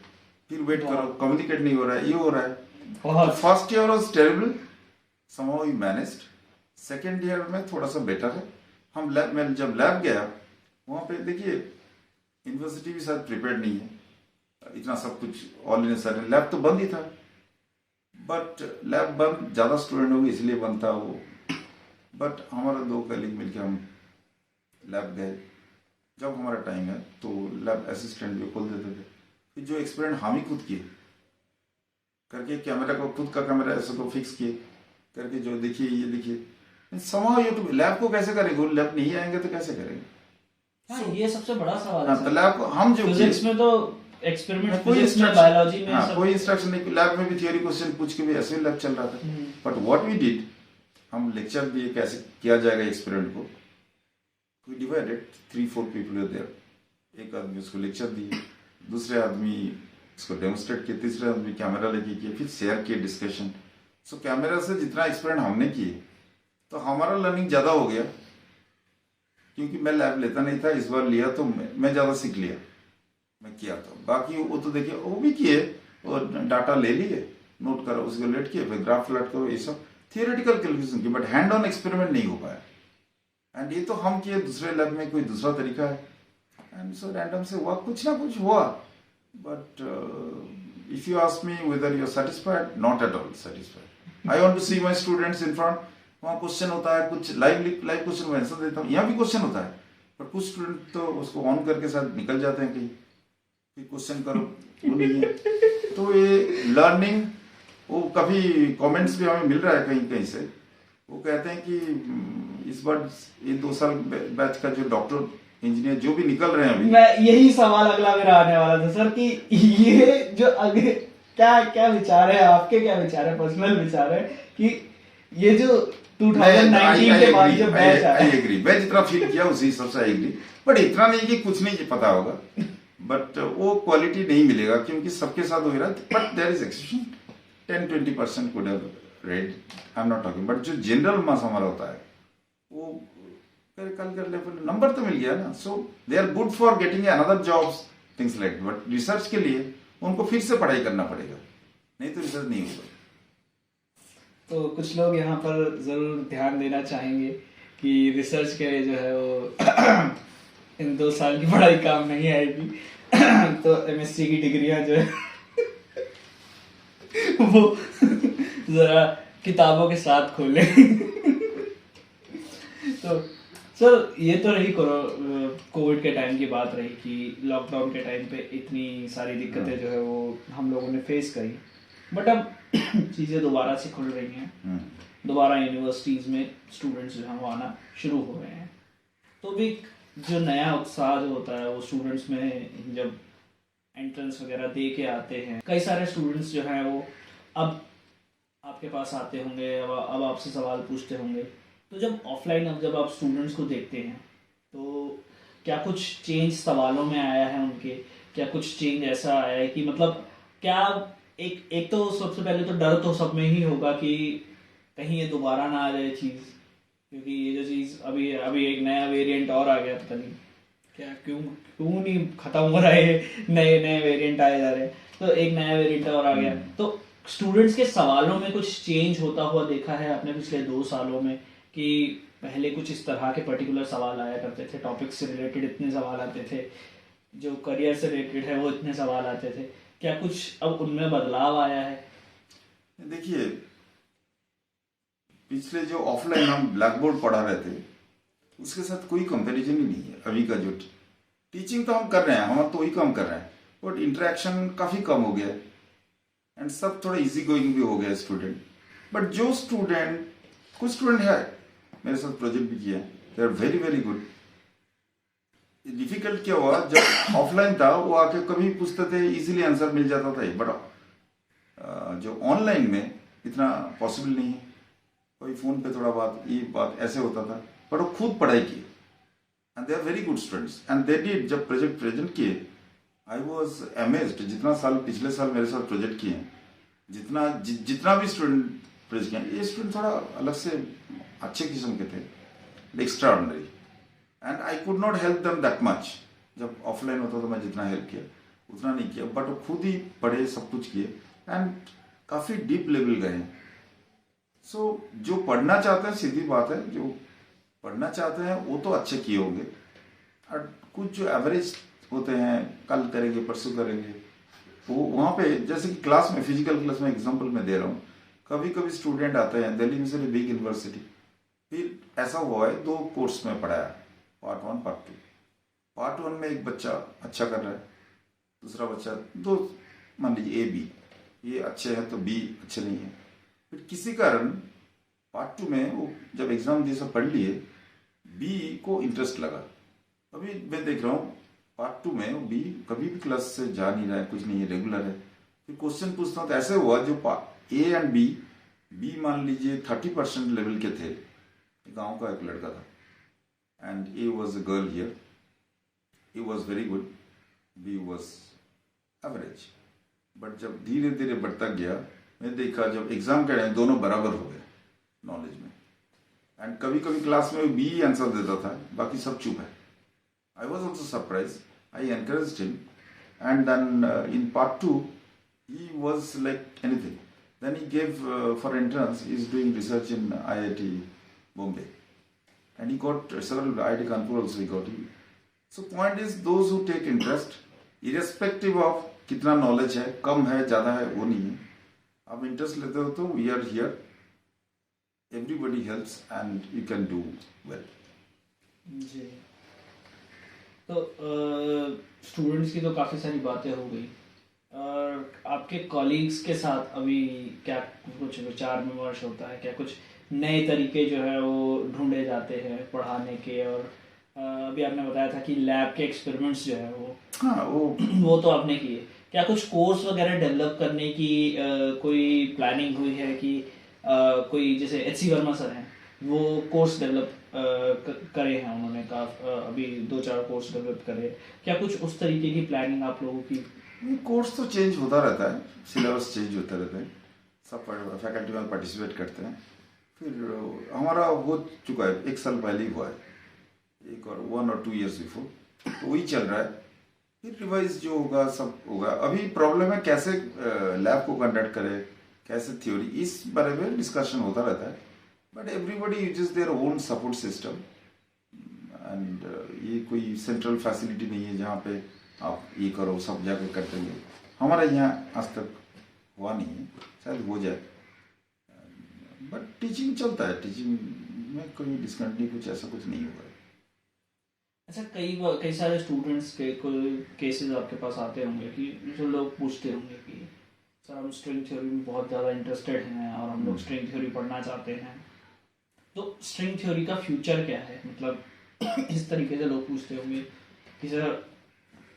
[SPEAKER 2] फिर वेट करो, कम्युनिकेट नहीं हो रहा है, ये हो रहा है. First year was terrible, somehow we managed. Second year में थोड़ा सा बेटर है. मैं जब लैब गया वहाँ पे देखिए यूनिवर्सिटी भी शायद प्रिपेयर्ड नहीं है इतना सब कुछ. ऑल इन सडन लैब तो बंद ही था बट लैब बंद, ज़्यादा स्टूडेंट हो गए इसलिए बंद था वो. बट हमारा 2 कलीग मिलकर हम लैब गए. जब हमारा टाइम है तो लैब असिस्टेंट भी खोल देते थे. फिर जो एक्सपेरिमेंट हम ही खुद किए करके कैमरा को खुद का कैमरा ऐसे को फिक्स किए करके जो देखिए ये देखिए समाओ ये तो लैब को कैसे करेंगे, लैब नहीं आएंगे तो कैसे करेंगे.
[SPEAKER 1] हाँ, ये सबसे बड़ा सवाल है.
[SPEAKER 2] तो लैब को हम जो
[SPEAKER 1] फिजिक्स में तो एक्सपेरिमेंट,
[SPEAKER 2] कोई
[SPEAKER 1] फिजिक्स में, बायोलॉजी में
[SPEAKER 2] कोई इंस्ट्रक्शन नहीं. लैब में भी थियोरी क्वेश्चन पूछ के भी ऐसे ही लैब चल रहा था. बट व्हाट वी डिड, हम लेक्चर दिए कैसे किया जाएगा एक्सपेरिमेंट को. We divided 3-4 people there. एक आदमी उसको लेक्चर दिए, दूसरे आदमी इसको डेमोन्स्ट्रेट किए, तीसरे आदमी कैमरा लेके किए, फिर शेयर किए डिस्कशन. सो कैमरा से जितना एक्सपेरिमेंट हमने किए तो हमारा लर्निंग ज़्यादा हो गया क्योंकि मैं लैब लेता नहीं था. इस बार लिया तो मैं ज़्यादा सीख लिया. मैं किया तो बाकी वो तो देखिए वो भी किए और डाटा ले लिए, नोट करो, उसको लेट किए, फिर ग्राफ प्लॉट करो, ये सब थियोरेटिकल कैलकुलेशन की. बट हैंड ऑन एक्सपेरिमेंट नहीं हो पाया. एंड ये तो हम किए, दूसरे लैब में कोई दूसरा तरीका है एंड सो रैंडम से हुआ, कुछ ना कुछ हुआ. But if you ask me whether you're satisfied, not at all satisfied. I want to see my students in front. वहाँ क्वेश्चन होता है, कुछ लाइव क्वेश्चन में आंसर देता हूँ, यहाँ भी क्वेश्चन होता है, पर कुछ स्टूडेंट तो उसको ऑन करके साथ निकल जाते हैं कहीं, फिर क्वेश्चन करो वो नहीं है। तो ये लर्निंग, वो काफ़ी कमेंट्स भी हमें मिल रहा है कहीं कहीं से, वो कहते हैं कि इस बार ये 2 साल बैच का जो डॉक्टर इंजीनियर जो भी निकल रहे हैं अभी,
[SPEAKER 1] मैं यही सवाल अगला मेरा आने वाला था सर कि ये जो अगले क्या क्या विचार है आपके, क्या विचार है, पर्सनल विचार है कि ये जो 2019 के बाद जो बैच
[SPEAKER 2] आई एग्री, मैं जितना फील किया उसी हिसाब से आई एग्री, बट इतना नहीं कि कुछ नहीं पता होगा, बट वो क्वालिटी नहीं मिलेगा क्योंकि सबके साथ हो रहा है, but there is exception, 10-20% could have read, I am not talking, but जो जनरल मास हमारा होता है वो कल कर लेवल नंबर तो मिल गया ना, so they are good for getting another jobs things like, but research के लिए उनको फिर से पढ़ाई करना पड़ेगा, नहीं तो रिसर्च नहीं होगा।
[SPEAKER 1] तो कुछ लोग यहाँ पर ज़रूर ध्यान देना चाहेंगे कि रिसर्च के लिए जो है वो इन 2 साल की पढ़ाई काम नहीं आएगी। तो एमएससी की डिग्रियां जो है वो ज़रा किताबों के साथ खोलें। तो सर ये तो रही कोविड के टाइम की बात रही कि लॉकडाउन के टाइम पे इतनी सारी दिक्कतें जो है वो हम लोगों ने फेस करी, बट अब चीज़ें दोबारा से खुल रही हैं, दोबारा यूनिवर्सिटीज़ में स्टूडेंट्स जो हैं वो आना शुरू हो रहे हैं, तो भी जो नया उत्साह जो होता है वो स्टूडेंट्स में जब एंट्रेंस वगैरह दे के आते हैं, कई सारे स्टूडेंट्स जो हैं वो अब आपके पास आते होंगे, अब आपसे सवाल पूछते होंगे, तो जब ऑफलाइन अब जब आप स्टूडेंट्स को देखते हैं तो क्या कुछ चेंज सवालों में आया है उनके, क्या कुछ चेंज ऐसा आया है कि मतलब क्या एक तो सबसे पहले तो डर तो सब में ही होगा कि कहीं ये दोबारा ना आ जाए चीज़, क्योंकि ये जो चीज़ अभी एक नया वेरिएंट और आ गया, पता नहीं क्या क्यों नहीं खत्म हो रहा है, नए नए वेरिएंट आए जा रहे हैं, तो एक नया वेरिएंट और आ गया। तो स्टूडेंट्स के सवालों में कुछ चेंज होता हुआ देखा है आपने पिछले 2 सालों में कि पहले कुछ इस तरह के पर्टिकुलर सवाल आया करते थे, टॉपिक से रिलेटेड इतने सवाल आते थे, जो करियर से रिलेटेड है वो इतने सवाल आते थे, क्या कुछ अब उनमें बदलाव आया है?
[SPEAKER 2] देखिए, पिछले जो ऑफलाइन हम ब्लैक बोर्ड पढ़ा रहे थे उसके साथ कोई कंपैरिजन ही नहीं है। अभी का जो टीचिंग तो हम कर रहे हैं, हम तो वही काम कर रहे हैं, बट इंटरेक्शन काफ़ी कम हो गया है एंड सब थोड़ा इजी गोइंग भी हो गया स्टूडेंट। बट जो स्टूडेंट, कुछ स्टूडेंट है मेरे साथ प्रोजेक्ट भी किया, they are very very good. Difficult क्या हुआ, जब ऑफलाइन था वो आके कभी पूछते थे, इजीली आंसर मिल जाता था, बट जो ऑनलाइन में इतना पॉसिबल नहीं है, कोई फोन पे थोड़ा बात, ये बात ऐसे होता था, बट वो खुद पढ़ाई की and they are very good students and they did. जब प्रोजेक्ट प्रेजेंट किए आई वॉज अमेज्ड, जितना साल पिछले साल मेरे साथ प्रोजेक्ट किए, जितना भी स्टूडेंट प्रेजेंट किए, ये स्टूडेंट थोड़ा अलग से अच्छे किस्म के थे, extra ordinary, and I could not help them that much. जब ऑफलाइन होता तो मैं जितना हेल्प किया उतना नहीं किया, बट वो खुद ही पढ़े, सब कुछ किए एंड काफ़ी डीप लेवल गए। सो जो पढ़ना चाहते हैं, सीधी बात है, जो पढ़ना चाहते हैं वो तो अच्छे किए होंगे, और कुछ जो एवरेज होते हैं, कल करेंगे परसों करेंगे, वो वहाँ पे जैसे कि क्लास में, फिजिकल क्लास में एग्जांपल मैं दे रहा हूँ, कभी कभी स्टूडेंट आते हैं दिल्ली में से बिग यूनिवर्सिटी, फिर ऐसा हुआ है 2 कोर्स में पढ़ाया, पार्ट 1 पार्ट 2। पार्ट 1 में एक बच्चा अच्छा कर रहा है, दूसरा बच्चा, 2 मान लीजिए ए बी, ये अच्छे हैं तो बी अच्छे नहीं है, फिर किसी कारण पार्ट 2 में वो जब एग्जाम दिए, सब पढ़ लिए, बी को इंटरेस्ट लगा। अभी मैं देख रहा हूँ पार्ट 2 में बी कभी भी क्लास से जा नहीं रहा है, कुछ नहीं है, रेगुलर है। फिर क्वेश्चन पूछता हूँ तो ऐसे हुआ, जो ए एंड बी मान लीजिए 30% लेवल के थे, गांव का एक लड़का था and A was a girl here, A was very good, B was average. But जब धीरे धीरे बढ़ता गया, मैं देखा जब एग्जाम के टाइम दोनों बराबर हो गए नॉलेज में, एंड कभी कभी क्लास में बी आंसर देता था, बाकी सब चुप है। I was also surprised. I encouraged him, and then in part 2, he was like anything. Then he gave for entrance. He is doing research in IIT Bombay, and he got several IIT Kanpur also. He got. So point is, those who take interest, irrespective of कितना knowledge है, कम है, ज़्यादा है, वो नहीं है। आप interest लेते हो तो we are here. everybody helps and you can do well.
[SPEAKER 1] जी। तो स्टूडेंट्स की तो काफ़ी सारी बातें हो गई, और आपके कॉलीग्स के साथ अभी क्या कुछ विचार विमर्श होता है? क्या कुछ नए तरीके जो है वो ढूंढे जाते हैं पढ़ाने के? और अभी आपने बताया था कि लैब के एक्सपेरिमेंट्स जो है वो
[SPEAKER 2] हाँ वो
[SPEAKER 1] वो तो आपने किए। क्या कुछ कोर्स वगैरह डेवलप करने की कोई प्लानिंग हुई है कि कोई जैसे एच सी वर्मा सर हैं, वो कोर्स डेवलप करे हैं उन्होंने अभी 2-4 कोर्स डेवलप करे। क्या कुछ उस तरीके की प्लानिंग आप लोगों की?
[SPEAKER 2] कोर्स तो चेंज होता रहता है, सिलेबस चेंज होते रहते हैं, सब फैकल्टी में पार्टिसिपेट करते हैं। फिर हमारा हो चुका है, 1 साल पहले ही हुआ है, 1 or 2 years बिफोर, तो वही चल रहा है। फिर रिवाइज जो होगा सब होगा। अभी प्रॉब्लम है कैसे लैब को कंडक्ट करे, कैसे थ्योरी, इस बारे में डिस्कशन होता रहता है। But everybody uses their own support system, and ये कोई सेंट्रल फैसिलिटी नहीं है जहाँ पे आप ये करो सब जाकर कर देंगे। हमारे यहाँ आज तक हुआ नहीं है, शायद हो जाए। बट टीचिंग चलता है, टीचिंग में कोई डिस्कंटिन्यू कुछ ऐसा कुछ नहीं हुआ है।
[SPEAKER 1] अच्छा, कई सारे स्टूडेंट्स के कोई केसेस आपके पास आते होंगे कि जो लोग पूछते होंगे कि सर हम स्ट्रिंग थ्योरी में बहुत ज़्यादा इंटरेस्टेड हैं और हम लोग स्ट्रिंग थ्योरी पढ़ना चाहते हैं, तो स्ट्रिंग थ्योरी का फ्यूचर क्या है? मतलब इस तरीके से लोग पूछते होंगे कि सर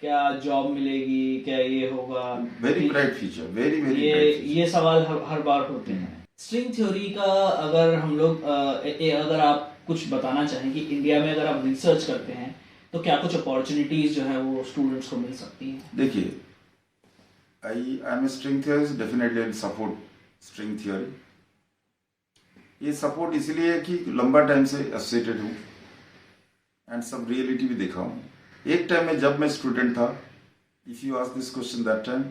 [SPEAKER 1] क्या जॉब मिलेगी, क्या ये होगा?
[SPEAKER 2] Very bright future, very very
[SPEAKER 1] ये
[SPEAKER 2] ब्राइट फ्यूचर।
[SPEAKER 1] ये सवाल हर बार होते हैं। स्ट्रिंग थ्योरी का अगर हम लोग अगर आप कुछ बताना चाहें कि इंडिया में अगर आप रिसर्च करते हैं तो क्या कुछ अपॉर्चुनिटीज जो है वो स्टूडेंट्स को मिल सकती हैं?
[SPEAKER 2] देखिए, I am a string theorist, definitely I support string theory. ये सपोर्ट इसलिए है कि लंबा टाइम से एसोसिएटेड हूँ एंड सब रियलिटी भी देखा हूँ। एक टाइम में जब मैं स्टूडेंट था, if you ask this question that time,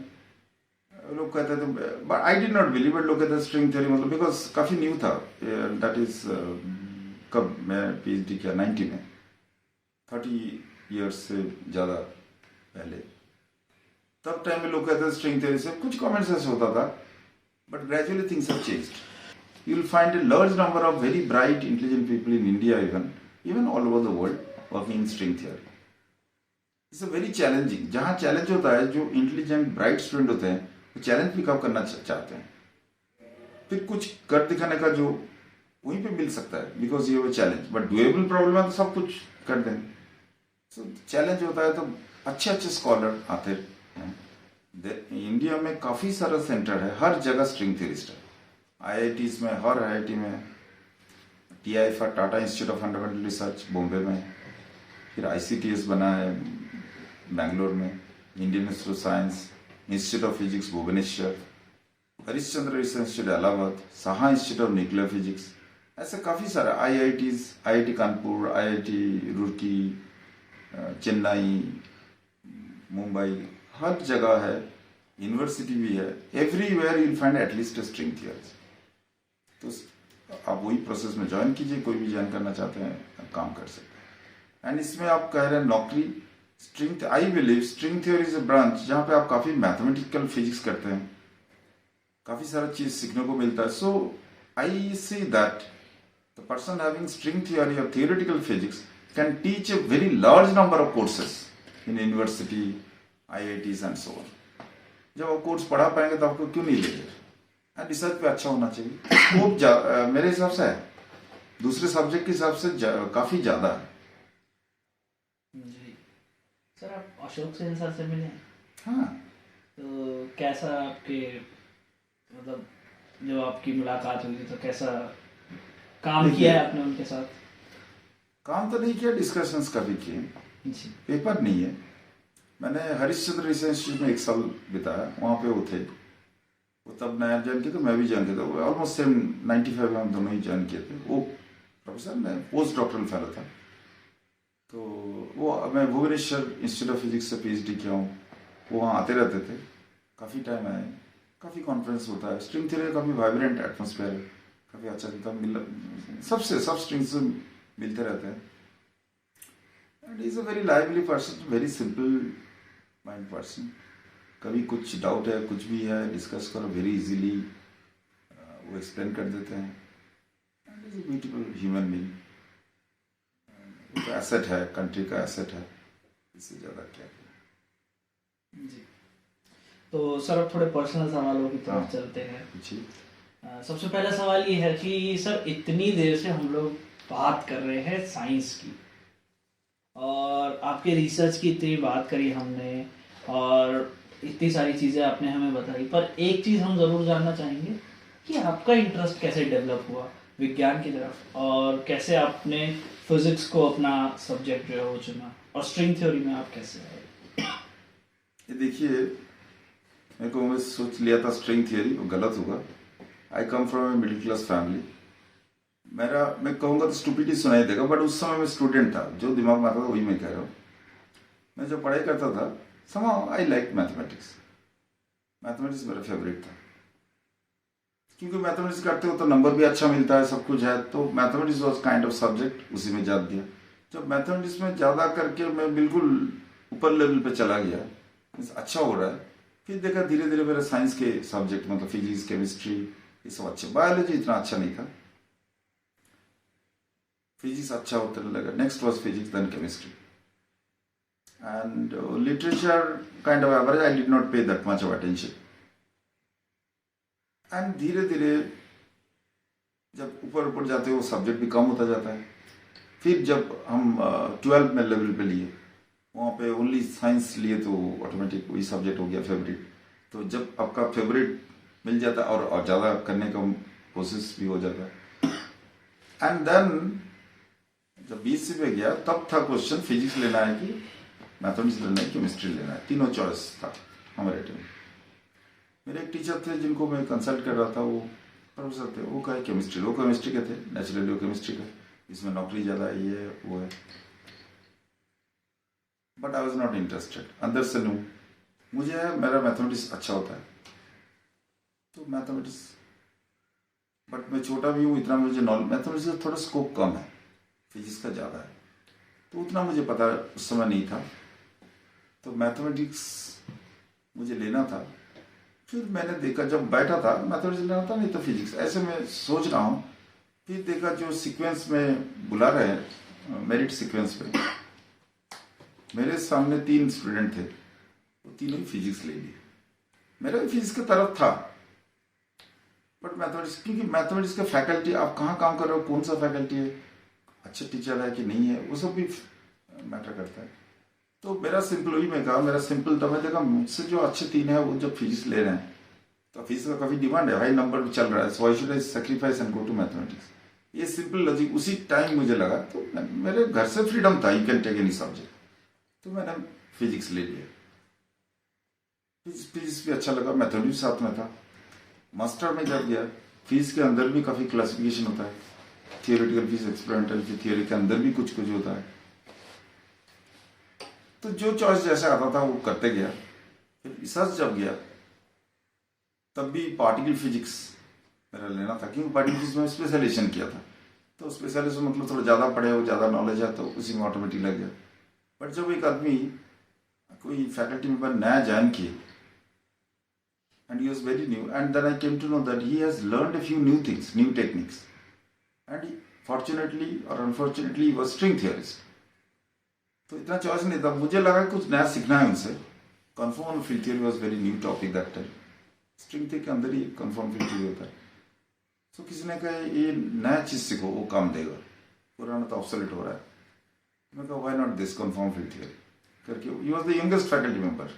[SPEAKER 2] लोग कहते थे, but I did not believe, but लोग कहते स्ट्रिंग थियरी मतलब, बिकॉज काफ़ी न्यू था। दैट इज कब मैं पीएचडी किया 90 में, 30 years से ज़्यादा पहले। तब टाइम में लोग कहते थे स्ट्रिंग थियरी से कुछ कमेंट्स ऐसे होता था, but gradually things have changed. You will find a large number of very bright intelligent people in India, even all over the world, working in string theory. It's a very challenging. जहाँ challenge होता है, जो intelligent bright student होते हैं वो challenge pickup करना चाहते हैं, फिर कुछ कर दिखाने का जो वहीं पे मिल सकता है, बिकॉज ये वो चैलेंज। बट डुएबल प्रॉब्लम है तो सब कुछ कर देंगे। सो चैलेंज होता है तो अच्छे अच्छे स्कॉलर आते हैं। इंडिया में काफ़ी सारा सेंटर है, हर जगह स्ट्रिंग थियरिस्ट है। IITs में, हर IIT में, TIFR Tata Institute of Fundamental Research Bombay में, फिर ICTS बना है बैंगलोर में, Indian Institute of Science, Institute of Physics Bhubaneswar, Harishchandra Research Institute Allahabad, Saha Institute of Nuclear Physics, ऐसे काफ़ी सारे IITs, IIT Kanpur, IIT Roorkee, Chennai, Mumbai, हर जगह है। यूनिवर्सिटी भी है। Everywhere you will find at least string theory. तो आप वही प्रोसेस में ज्वाइन कीजिए, कोई भी ज्वाइन करना चाहते हैं काम कर सकते हैं। एंड इसमें आप कह रहे हैं नौकरी, string, I believe string theory is a branch जहाँ पे आप काफ़ी मैथमेटिकल फिजिक्स करते हैं, काफ़ी सारा चीज़ सीखने को मिलता है। So I see that the person having string theory और theoretical physics can teach a very large number of courses in university, IITs and so on. जब आप कोर्स पढ़ा पाएंगे तो आपको क्यों नहीं लेंगे? रिसर्च पे अच्छा होना चाहिए। स्कोप मेरे हिसाब से है, दूसरे सब्जेक्ट के हिसाब से काफी ज्यादा है।
[SPEAKER 1] जी सर, आप अशोक सेन सर से मिले हैं?
[SPEAKER 2] हाँ।
[SPEAKER 1] तो कैसा आपके, मतलब जब आपकी मुलाकात हुई तो कैसा काम किया है आपने उनके साथ?
[SPEAKER 2] काम तो नहीं किया, डिस्कशंस कभी किए, पेपर नहीं है। मैंने हरिश्चंद्र रिसर्च इंस्टीट्यूट में 1 साल बिताया, वहाँ पे वो थे, वो तब नया ज्वाइन किया तो मैं भी ज्वाइन किया था, ऑलमोस्ट सेम 95 में हम दोनों ही ज्वाइन किए थे। वो प्रोफेसर, मैं पोस्ट डॉक्टरल फेलो था। तो वो मैं भुवनेश्वर इंस्टीट्यूट ऑफ फिजिक्स से PhD किया हूँ, वो वहाँ आते रहते थे, काफ़ी टाइम आए, काफ़ी कॉन्फ्रेंस होता है। स्ट्रिंग थ्योरी काफ़ी वाइब्रेंट एटमोसफेयर है, काफ़ी अच्छा था, सबसे सब स्ट्रिंग्स से मिलते रहते हैं। And is a very lively person, very simple mind person. कभी कुछ डाउट है, कुछ भी है, डिस्कस करो, वेरी इजीली वो एक्सप्लेन कर देते हैं। ब्यूटीफुल ह्यूमन बीइंग, एक एसेट है, कंट्री का एसेट है, इससे ज़्यादा क्या।
[SPEAKER 1] जी। तो सर अब थोड़े पर्सनल सवालों की
[SPEAKER 2] हाँ।
[SPEAKER 1] तरफ चलते हैं।
[SPEAKER 2] जी।
[SPEAKER 1] सबसे पहला सवाल ये है कि सर इतनी देर से हम लोग बात कर रहे हैं साइंस की, और आपके रिसर्च की इतनी बात करी हमने, और इतनी सारी चीज़ें आपने हमें बताई, पर एक चीज़ हम ज़रूर जानना चाहेंगे कि आपका इंटरेस्ट कैसे डेवलप हुआ विज्ञान की तरफ, और कैसे आपने फिजिक्स को अपना सब्जेक्ट जो है वो चुना, और स्ट्रिंग थ्योरी में आप कैसे आए।
[SPEAKER 2] ये देखिए, मेरे को मैं सोच लिया था स्ट्रिंग थियरी, वो गलत होगा। I come from a middle class family. मैं कहूँगा तो स्टूपिडिटी सुनाई देगा, बट उस समय मैं स्टूडेंट था, जो दिमाग में आता था वही मैं कह रहा हूँ। मैं जब पढ़ाई करता था, somehow I like mathematics. Mathematics मेरा फेवरेट था, क्योंकि मैथमेटिक्स करते हो तो नंबर भी अच्छा मिलता है, सब कुछ है, तो mathematics was kind of subject, उसी में जात दिया। जब मैथमेटिक्स में ज़्यादा करके मैं बिल्कुल ऊपर लेवल पे चला गया, अच्छा हो रहा है, फिर देखा धीरे धीरे मेरे साइंस के सब्जेक्ट मतलब फिजिक्स, केमिस्ट्री, ये सब अच्छे। बायोलॉजी इतना अच्छा नहीं था, फिजिक्स अच्छा होता लगा। Next was physics, then chemistry, and literature kind of average, I did not pay that much of attention. And धीरे धीरे जब ऊपर ऊपर जाते हो, सब्जेक्ट भी कम होता जाता है। फिर जब हम 12 में लेवल पे लिए, वहाँ पे ओनली साइंस लिए, तो ऑटोमेटिक वही सब्जेक्ट हो गया फेवरेट। तो जब आपका फेवरेट मिल जाता है और ज़्यादा करने का कोशिश भी हो जाता है। एंड देन जब बीएससी पे गया, तब था क्वेश्चन फिजिक्स लेना है कि मैथमेटिक्स लेना है, केमिस्ट्री लेना है, तीनों चॉइस था हमारे टाइम। मेरे एक टीचर थे जिनको मैं कंसल्ट कर रहा था, वो प्रोफेसर थे, वो कहे केमिस्ट्री, वो केमिस्ट्री के थे, नेचुरली वो केमिस्ट्री का, इसमें नौकरी ज़्यादा है, ये वो है। But I was not interested, अंदर से नो मुझे मेरा मैथमेटिक्स अच्छा होता है, तो मैथमेटिक्स। बट मैं छोटा भी हूँ, इतना मुझे नॉलेज, मैथमेटिक्स का थोड़ा स्कोप कम है, फिजिक्स का ज़्यादा है, तो उतना मुझे पता उस समय नहीं था। तो मैथमेटिक्स मुझे लेना था। फिर मैंने देखा, जब बैठा था मैथमेटिक्स लेना था, नहीं तो फिजिक्स, ऐसे मैं सोच रहा हूँ। फिर देखा जो सीक्वेंस में बुला रहे हैं, मेरिट सीक्वेंस पे, मेरे सामने 3 स्टूडेंट थे, वो तीनों ही फिजिक्स ले लिए। मेरा भी फिजिक्स की तरफ था, बट मैथमेटिक्स, क्योंकि मैथमेटिक्स का फैकल्टी, आप कहाँ काम कर रहे हो, कौन सा फैकल्टी है, अच्छा टीचर है कि नहीं है, वो सब भी मैटर करता है। तो मेरा सिंपल, वही मैं कहा, मेरा सिंपल था। मैं देखा मुझसे जो अच्छे 3 है, वो जब फिजिक्स ले रहे हैं, तो फिजिक्स का काफ़ी डिमांड है, हाई नंबर भी चल रहा है, so I should I sacrifice and go to mathematics. ये सिंपल लॉजिक उसी टाइम मुझे लगा। तो मेरे घर से फ्रीडम था, you can take any subject, तो मैंने फिजिक्स ले लिया। फिजिक्स भी अच्छा लगा, मैथमेटिक्स साथ में था। मास्टर में जब गया, फिजिक्स के अंदर भी काफ़ी क्लासिफिकेशन होता है, theoretical physics, experimental physics, theory के अंदर भी कुछ कुछ होता है। तो जो चॉइस जैसे आता था वो करते गया। फिर रिसर्च जब गया, तब भी पार्टिकल फिजिक्स मेरा लेना था, क्योंकि पार्टिकल फिजिक्स में स्पेशलाइजेशन किया था। तो स्पेशलाइजेशन मतलब थोड़ा ज़्यादा पढ़े हो, ज़्यादा नॉलेज है, तो उसी में ऑटोमेटिक लग गया। बट जब एक आदमी कोई फैकल्टी मेंबर नया ज्वाइन किए, and he was very new, and then I came to know that he has learned a few new things, new techniques, and he, fortunately or unfortunately, he was string theorist. तो इतना choice नहीं था, मुझे लगा कुछ नया सीखना है उनसे। Confirm field theory was very new topic that time. String theory के अंदर ही कन्फर्म फील्ड थियरी होता है। तो किसी ने कहा ये नया चीज़ सीखो, वो काम देगा, पुराना तो ऑब्सोलेट हो रहा है। मैं कहा why not this conformal field theory करके। He was the youngest faculty member.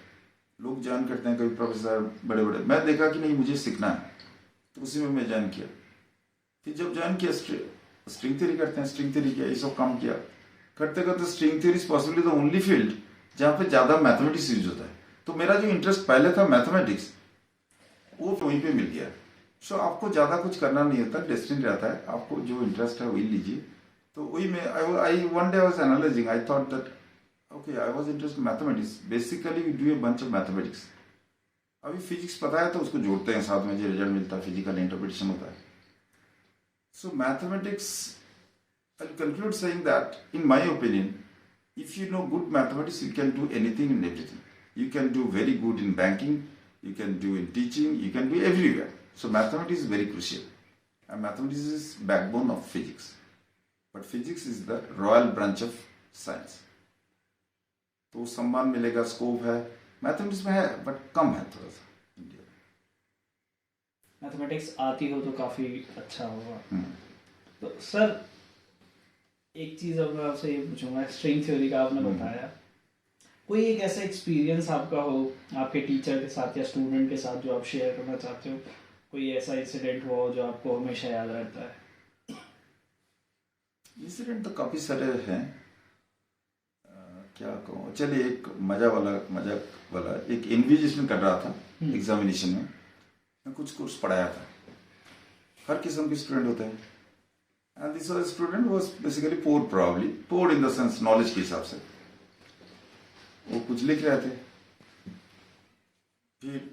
[SPEAKER 2] लोग ज्वाइन करते हैं, कभी प्रोफेसर बड़े बड़े, मैं देखा कि नहीं मुझे सीखना है, तो उसी में मैं ज्वाइन किया। फिर जब ज्वाइन किया, स्ट्रिंग थ्योरी करते हैं, स्ट्रिंग थ्योरी किया, ये सब काम किया। करते करते string theory is possibly the only field जहाँ पे ज़्यादा मैथमेटिक्स यूज होता है। तो मेरा जो इंटरेस्ट पहले था मैथमेटिक्स, वो वहीं पे मिल गया। सो आपको ज़्यादा कुछ करना नहीं होता, डेस्टिनी रहता है, आपको जो इंटरेस्ट है वही लीजिए। तो वही मैं I one day I was analysing, I thought that okay, I was interested in mathematics. Basically, we do a bunch of mathematics. अभी फिजिक्स पता है तो उसको जोड़ते हैं साथ में, जो रिजल्ट मिलता है फिजिकल इंटरप्रिटेशन होता है। So mathematics, I conclude saying that in my opinion, if you know good mathematics, you can do anything in everything. You can do very good in banking, you can do in teaching, you can do everywhere. So mathematics is very crucial. And mathematics is backbone of physics. But physics is the royal branch of science. तो सम्मान मिलेगा, scope है, mathematics में है but कम है थोड़ा सा India में।
[SPEAKER 1] मैथमेटिक्स आती हो तो काफ़ी अच्छा होगा। तो सर एक चीज़ अब मैं आपसे ये पूछूंगा, स्ट्रिंग थ्योरी का आपने बताया, कोई एक ऐसा एक्सपीरियंस आपका हो आपके टीचर के साथ या स्टूडेंट के साथ जो आप शेयर करना चाहते हो, कोई ऐसा इंसिडेंट हुआ हो जो आपको हमेशा याद रहता है?
[SPEAKER 2] इंसिडेंट तो काफ़ी सारे हैं, क्या कहूँ, चलिए एक मजाक वाला एक इन्विजिलेशन कर रहा था एग्जामिनेशन में, मैं कुछ कोर्स पढ़ाया था, हर किस्म के स्टूडेंट होते हैं, and this was student was basically poor in the sense knowledge के हिसाब से, वो कुछ लिख रहे थे, फिर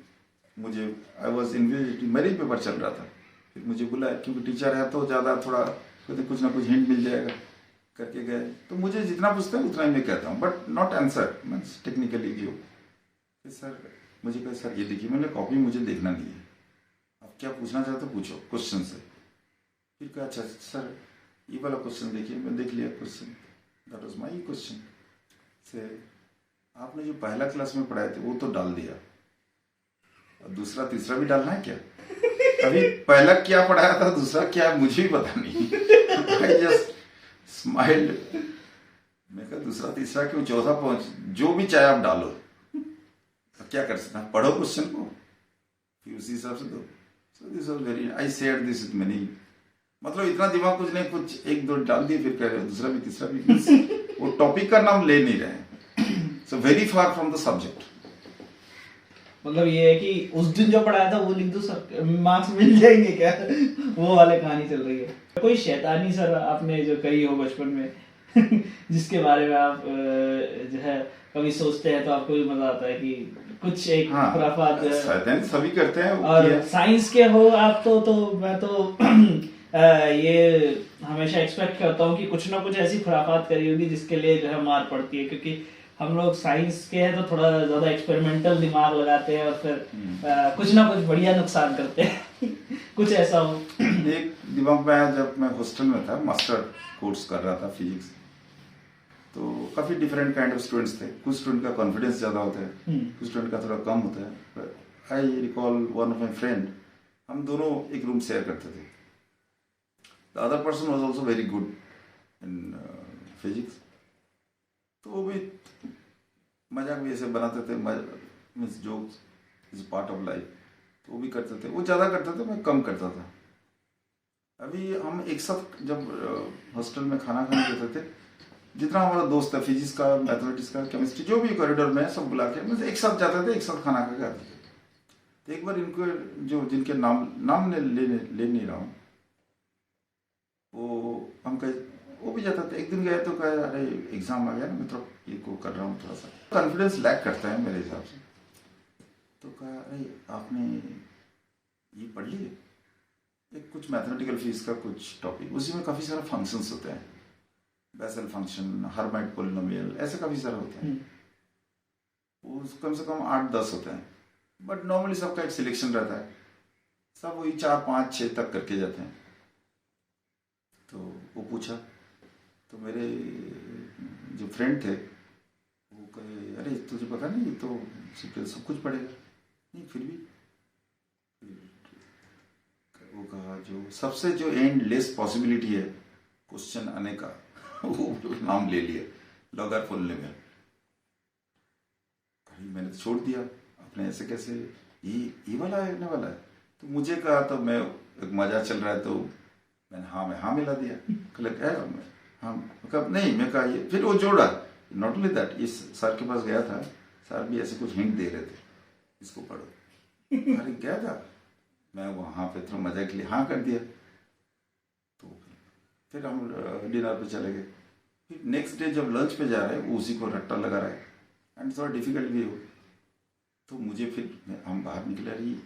[SPEAKER 2] मुझे आई वॉज इन्विजिलेटिंग, मेरे ही पेपर चल रहा था, फिर मुझे बुलाया क्योंकि टीचर है तो ज़्यादा थोड़ा कुछ ना कुछ हिंट मिल जाएगा करके गए, तो मुझे जितना पूछते हैं उतना ही मैं कहता हूँ but not answer means technically जो। फिर सर मुझे कहा सर ये देखिए, मैंने कॉपी मुझे देखना नहीं है, आप क्या पूछना चाहते हो पूछो क्वेश्चन से। फिर कहा अच्छा सर ये वाला क्वेश्चन देखिए, मैं देख लिया question, that was my question से, आपने जो पहला क्लास में पढ़ाए थे वो तो डाल दिया, और दूसरा तीसरा भी डालना है क्या? अभी पहला क्या पढ़ाया था, दूसरा क्या, मुझे भी पता नहीं। आई जस्ट स्माइल्ड, मैं कहा दूसरा तीसरा क्यों, चौथा पहुंच, जो भी चाहे आप डालो, अब क्या कर सकते हैं, पढ़ो क्वेश्चन को फिर उसी हिसाब से दो। So this was very, I shared this with many, मतलब इतना दिमाग कुछ नहीं, कुछ एक दो डाल दिए, फिर कह रहे दूसरा भी तीसरा भी, वो टॉपिक का नाम ले नहीं रहे, so very far from the subject.
[SPEAKER 1] मतलब ये है कि उस दिन जो पढ़ाया था वो लिख दो सर, मार्क्स मिल जाएंगे क्या? वो वाले कहानी चल रही है। कोई शैतानी सर आपने जो करी हो बचपन में जिसके बारे में आप जो है कभी सोचते हैं तो आपको भी मजा आता है कि कुछ एक खुराफात
[SPEAKER 2] शैतानी सभी करते हैं,
[SPEAKER 1] और साइंस के हो आप तो मैं तो ये हमेशा एक्सपेक्ट करता हूँ कि कुछ ना कुछ ऐसी खुराफात करी होगी जिसके लिए जो है मार पड़ती है, क्योंकि हम लोग साइंस के हैं तो थोड़ा ज्यादा एक्सपेरिमेंटल दिमाग लगाते हैं और फिर कुछ ना कुछ बढ़िया नुकसान करते हैं। कुछ ऐसा हो?
[SPEAKER 2] एक दिमाग में आया जब मैं हॉस्टल में था, मास्टर कोर्स कर रहा था फिजिक्स, तो काफी डिफरेंट काइंड ऑफ स्टूडेंट्स थे, कुछ स्टूडेंट का कॉन्फिडेंस ज्यादा होता है, कुछ स्टूडेंट का थोड़ा कम होता है। I recall one of my friend, हम दोनों एक रूम शेयर करते थे, the other person was also very good in physics, तो वो भी मजाक भी ऐसे बनाते थे, means jokes is part of life, तो वो भी करते थे, वो ज़्यादा करते थे, मैं कम करता था। अभी हम एक साथ जब हॉस्टल में खाना खाने जाते थे, जितना हमारा दोस्त है फिजिक्स का, मैथमेटिक्स का, केमिस्ट्री, जो भी कॉरिडोर में सब बुला के मतलब एक साथ जाते थे, एक साथ खाना खा के आते थे। तो एक बार इनको जो जिनके नाम ले नहीं रहा हूँ, वो हम कहे, वो भी जाता था, एक दिन गए तो कहे अरे एग्जाम आ गया ना, मैं तो ये को कर रहा हूँ, थोड़ा सा कॉन्फिडेंस लैक करता है मेरे हिसाब से, तो कहा अरे आपने ये पढ़ लिए, एक कुछ मैथमेटिकल फिजिक्स का कुछ टॉपिक, उसी में काफ़ी सारे फंक्शंस होते हैं, बेसल फंक्शन, हर्माइट पोलिनोमियल, ऐसे काफ़ी सारे होते हैं, वो कम से कम 8-10 होते हैं, बट नॉर्मली सबका एक सिलेक्शन रहता है, सब वही 4-5-6 तक करके जाते हैं। तो वो पूछा, तो मेरे जो फ्रेंड थे वो कहे अरे तुझे पता नहीं, ये तो सब कुछ पढ़ेगा, नहीं फिर भी, वो कहा जो सबसे जो एंड लेस पॉसिबिलिटी है क्वेश्चन आने का वो नाम ले लिया, लॉगर पोलिनोमियल। मैंने तो छोड़ दिया, अपने ऐसे कैसे ये वाला आने वाला है, तो मुझे कहा, तो मैं एक मजा चल रहा है तो मैंने हाँ मिला दिया, हाँ कब नहीं, मैं कहा ये, फिर वो जोड़ा, नॉट ओनली दैट, ये सर के पास गया था, सर भी ऐसे कुछ हिंट दे रहे थे, इसको पढ़ो, अरे गया था मैं वहाँ पे, थोड़ा मजा के लिए हाँ कर दिया, तो फिर हम डिनर पे चले गए। फिर नेक्स्ट डे जब लंच पे जा रहे हैं, वो उसी को रट्टा लगा रहा है, एंड थोड़ा डिफिकल्ट भी हो, तो मुझे फिर हम बाहर निकले, रही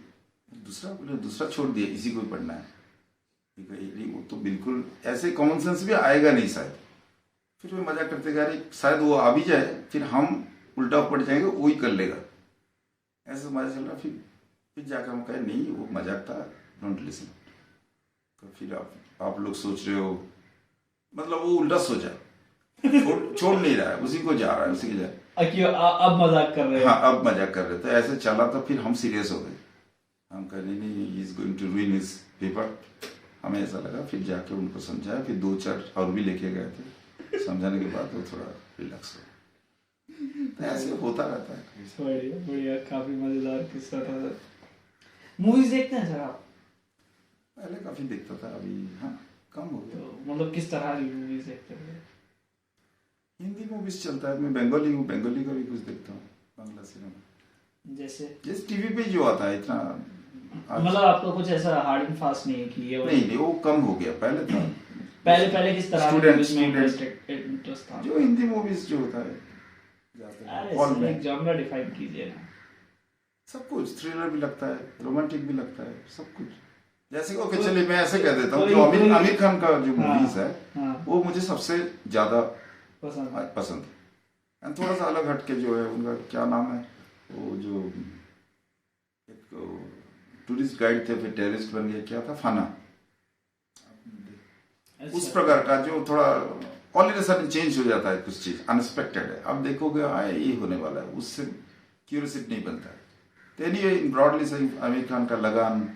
[SPEAKER 2] दूसरा छोड़ दिया, इसी को ही पढ़ना है, वो तो बिल्कुल ऐसे कॉमन सेंस भी आएगा नहीं शायद। फिर मैं मजाक करते गए, शायद वो आ भी जाए, फिर हम उल्टा पड़ जाएंगे, वो ही कर लेगा, ऐसा मजा चल रहा। फिर जाकर हम कहे नहीं वो मजाक था, डोंट लिसन। तो फिर आप लोग सोच रहे हो, मतलब वो उल्टा सोचा, छोड़ नहीं रहा है, उसी को जा रहा है, उसी के जा।
[SPEAKER 1] अब मजाक कर रहे हो?
[SPEAKER 2] हाँ, अब मजाक कर रहे थे, ऐसे चला तो फिर हम सीरियस हो गए, हम कह रहे नहीं, he is going to ruin his paper. हमें ऐसा लगा, फिर जाके उनको समझाया, फिर 2-4 और भी लेके गए थे, समझाने के बाद वो थोड़ा रिलैक्स हो। तो ऐसे होता रहता है।
[SPEAKER 1] बढ़िया बढ़िया, काफी मजेदार किस्सा था सर। मूवीज देखते हैं सर आप?
[SPEAKER 2] पहले काफी देखता था, अभी हाँ कम हो गया।
[SPEAKER 1] तो मतलब किस तरह की मूवीज देखते हैं?
[SPEAKER 2] हिंदी मूवीज चलता है, मैं बंगाली हूँ, बंगाली का भी कुछ देखता हूँ, बांग्ला सिनेमा। जैसे टीवी पे जो आता है, इतना
[SPEAKER 1] मतलब आपको कुछ ऐसा हार्ड एंड फास्ट नहीं है कि ये
[SPEAKER 2] नहीं, वो कम हो गया, पहले था।
[SPEAKER 1] पहले किस तरह की मूवीज में इंटरेस्ट था?
[SPEAKER 2] जो हिंदी मूवीज जो होता है,
[SPEAKER 1] हॉल में जॉनर डिफाइन कीजिए ना।
[SPEAKER 2] सब कुछ, थ्रिलर भी लगता है, रोमांटिक भी लगता है, सब कुछ। जैसे ओके चलिए मैं ऐसे कह देता हूँ, जो आमिर खान का जो मूवीज है, वो मुझे सबसे ज्यादा पसंद है। थोड़ा सा अलग हटके जो है, उनका क्या नाम है, वो जो एक टूरिस्ट गाइड थे, फिर टेररिस्ट बन गए, क्या था, फाना। उस प्रकार का जो थोड़ा ऑल इन सडन चेंज हो जाता है, कुछ चीज अनएक्सपेक्टेड है, अब देखोगे ये होने वाला है, उससे क्यूरियोसिटी नहीं बनता है। तो एनीवे ब्रॉडली सही, आमिर खान का लगान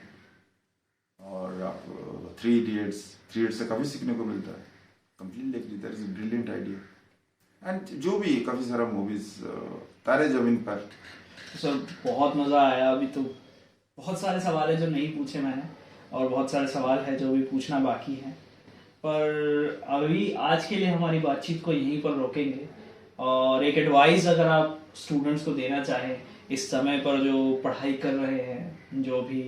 [SPEAKER 2] और आप 3 इडियट्स से काफी सीखने को मिलता है, completely that is a brilliant idea. And जो भी काफी सारा मूवीज, तारे जमीन पर।
[SPEAKER 1] सर बहुत मजा आया। अभी तो बहुत सारे सवाल है जो नहीं पूछे मैंने, और बहुत सारे सवाल है जो भी पूछना बाकी है, पर अभी आज के लिए हमारी बातचीत को यहीं पर रोकेंगे। और एक एडवाइस अगर आप स्टूडेंट्स को देना चाहें इस समय पर, जो पढ़ाई कर रहे हैं, जो भी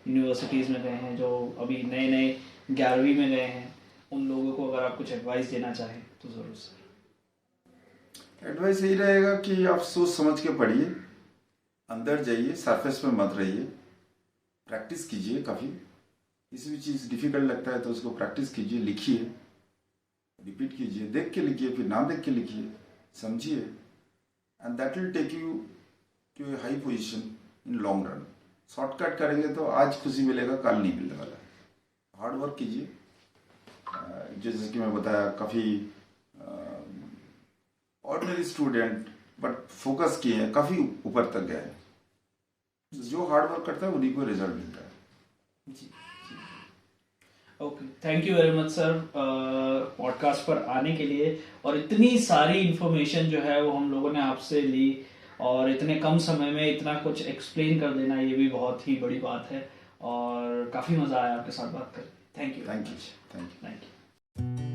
[SPEAKER 1] यूनिवर्सिटीज़ में गए हैं, जो अभी नए नए 11वीं में गए हैं, उन लोगों को अगर आप कुछ एडवाइस देना चाहें तो ज़रूर सर।
[SPEAKER 2] एडवाइस यही रहेगा कि आप सोच समझ के पढ़िए, अंदर जाइए, सरफेस में मत रहिए, प्रैक्टिस कीजिए काफ़ी। किसी भी चीज़ डिफिकल्ट लगता है तो उसको प्रैक्टिस कीजिए, लिखिए, रिपीट कीजिए, देख के लिखिए, फिर ना देख के लिखिए, समझिए, and that will take you to a high position in long run. Shortcut करेंगे तो आज खुशी मिलेगा, कल नहीं मिलने वाला। हार्ड वर्क कीजिए, जैसे कि मैं बताया, काफ़ी ऑर्डिनरी स्टूडेंट बट फोकस किए हैं, काफ़ी ऊपर तक गए हैं। जो हार्ड वर्क करता है उन्हीं को रिजल्ट मिलता है।
[SPEAKER 1] जी okay, thank you very much sir podcast पर आने के लिए, और इतनी सारी इन्फॉर्मेशन जो है वो हम लोगों ने आपसे ली, और इतने कम समय में इतना कुछ एक्सप्लेन कर देना, ये भी बहुत ही बड़ी बात है, और काफ़ी मज़ा आया आपके साथ बात कर। Thank you.
[SPEAKER 2] Thank you.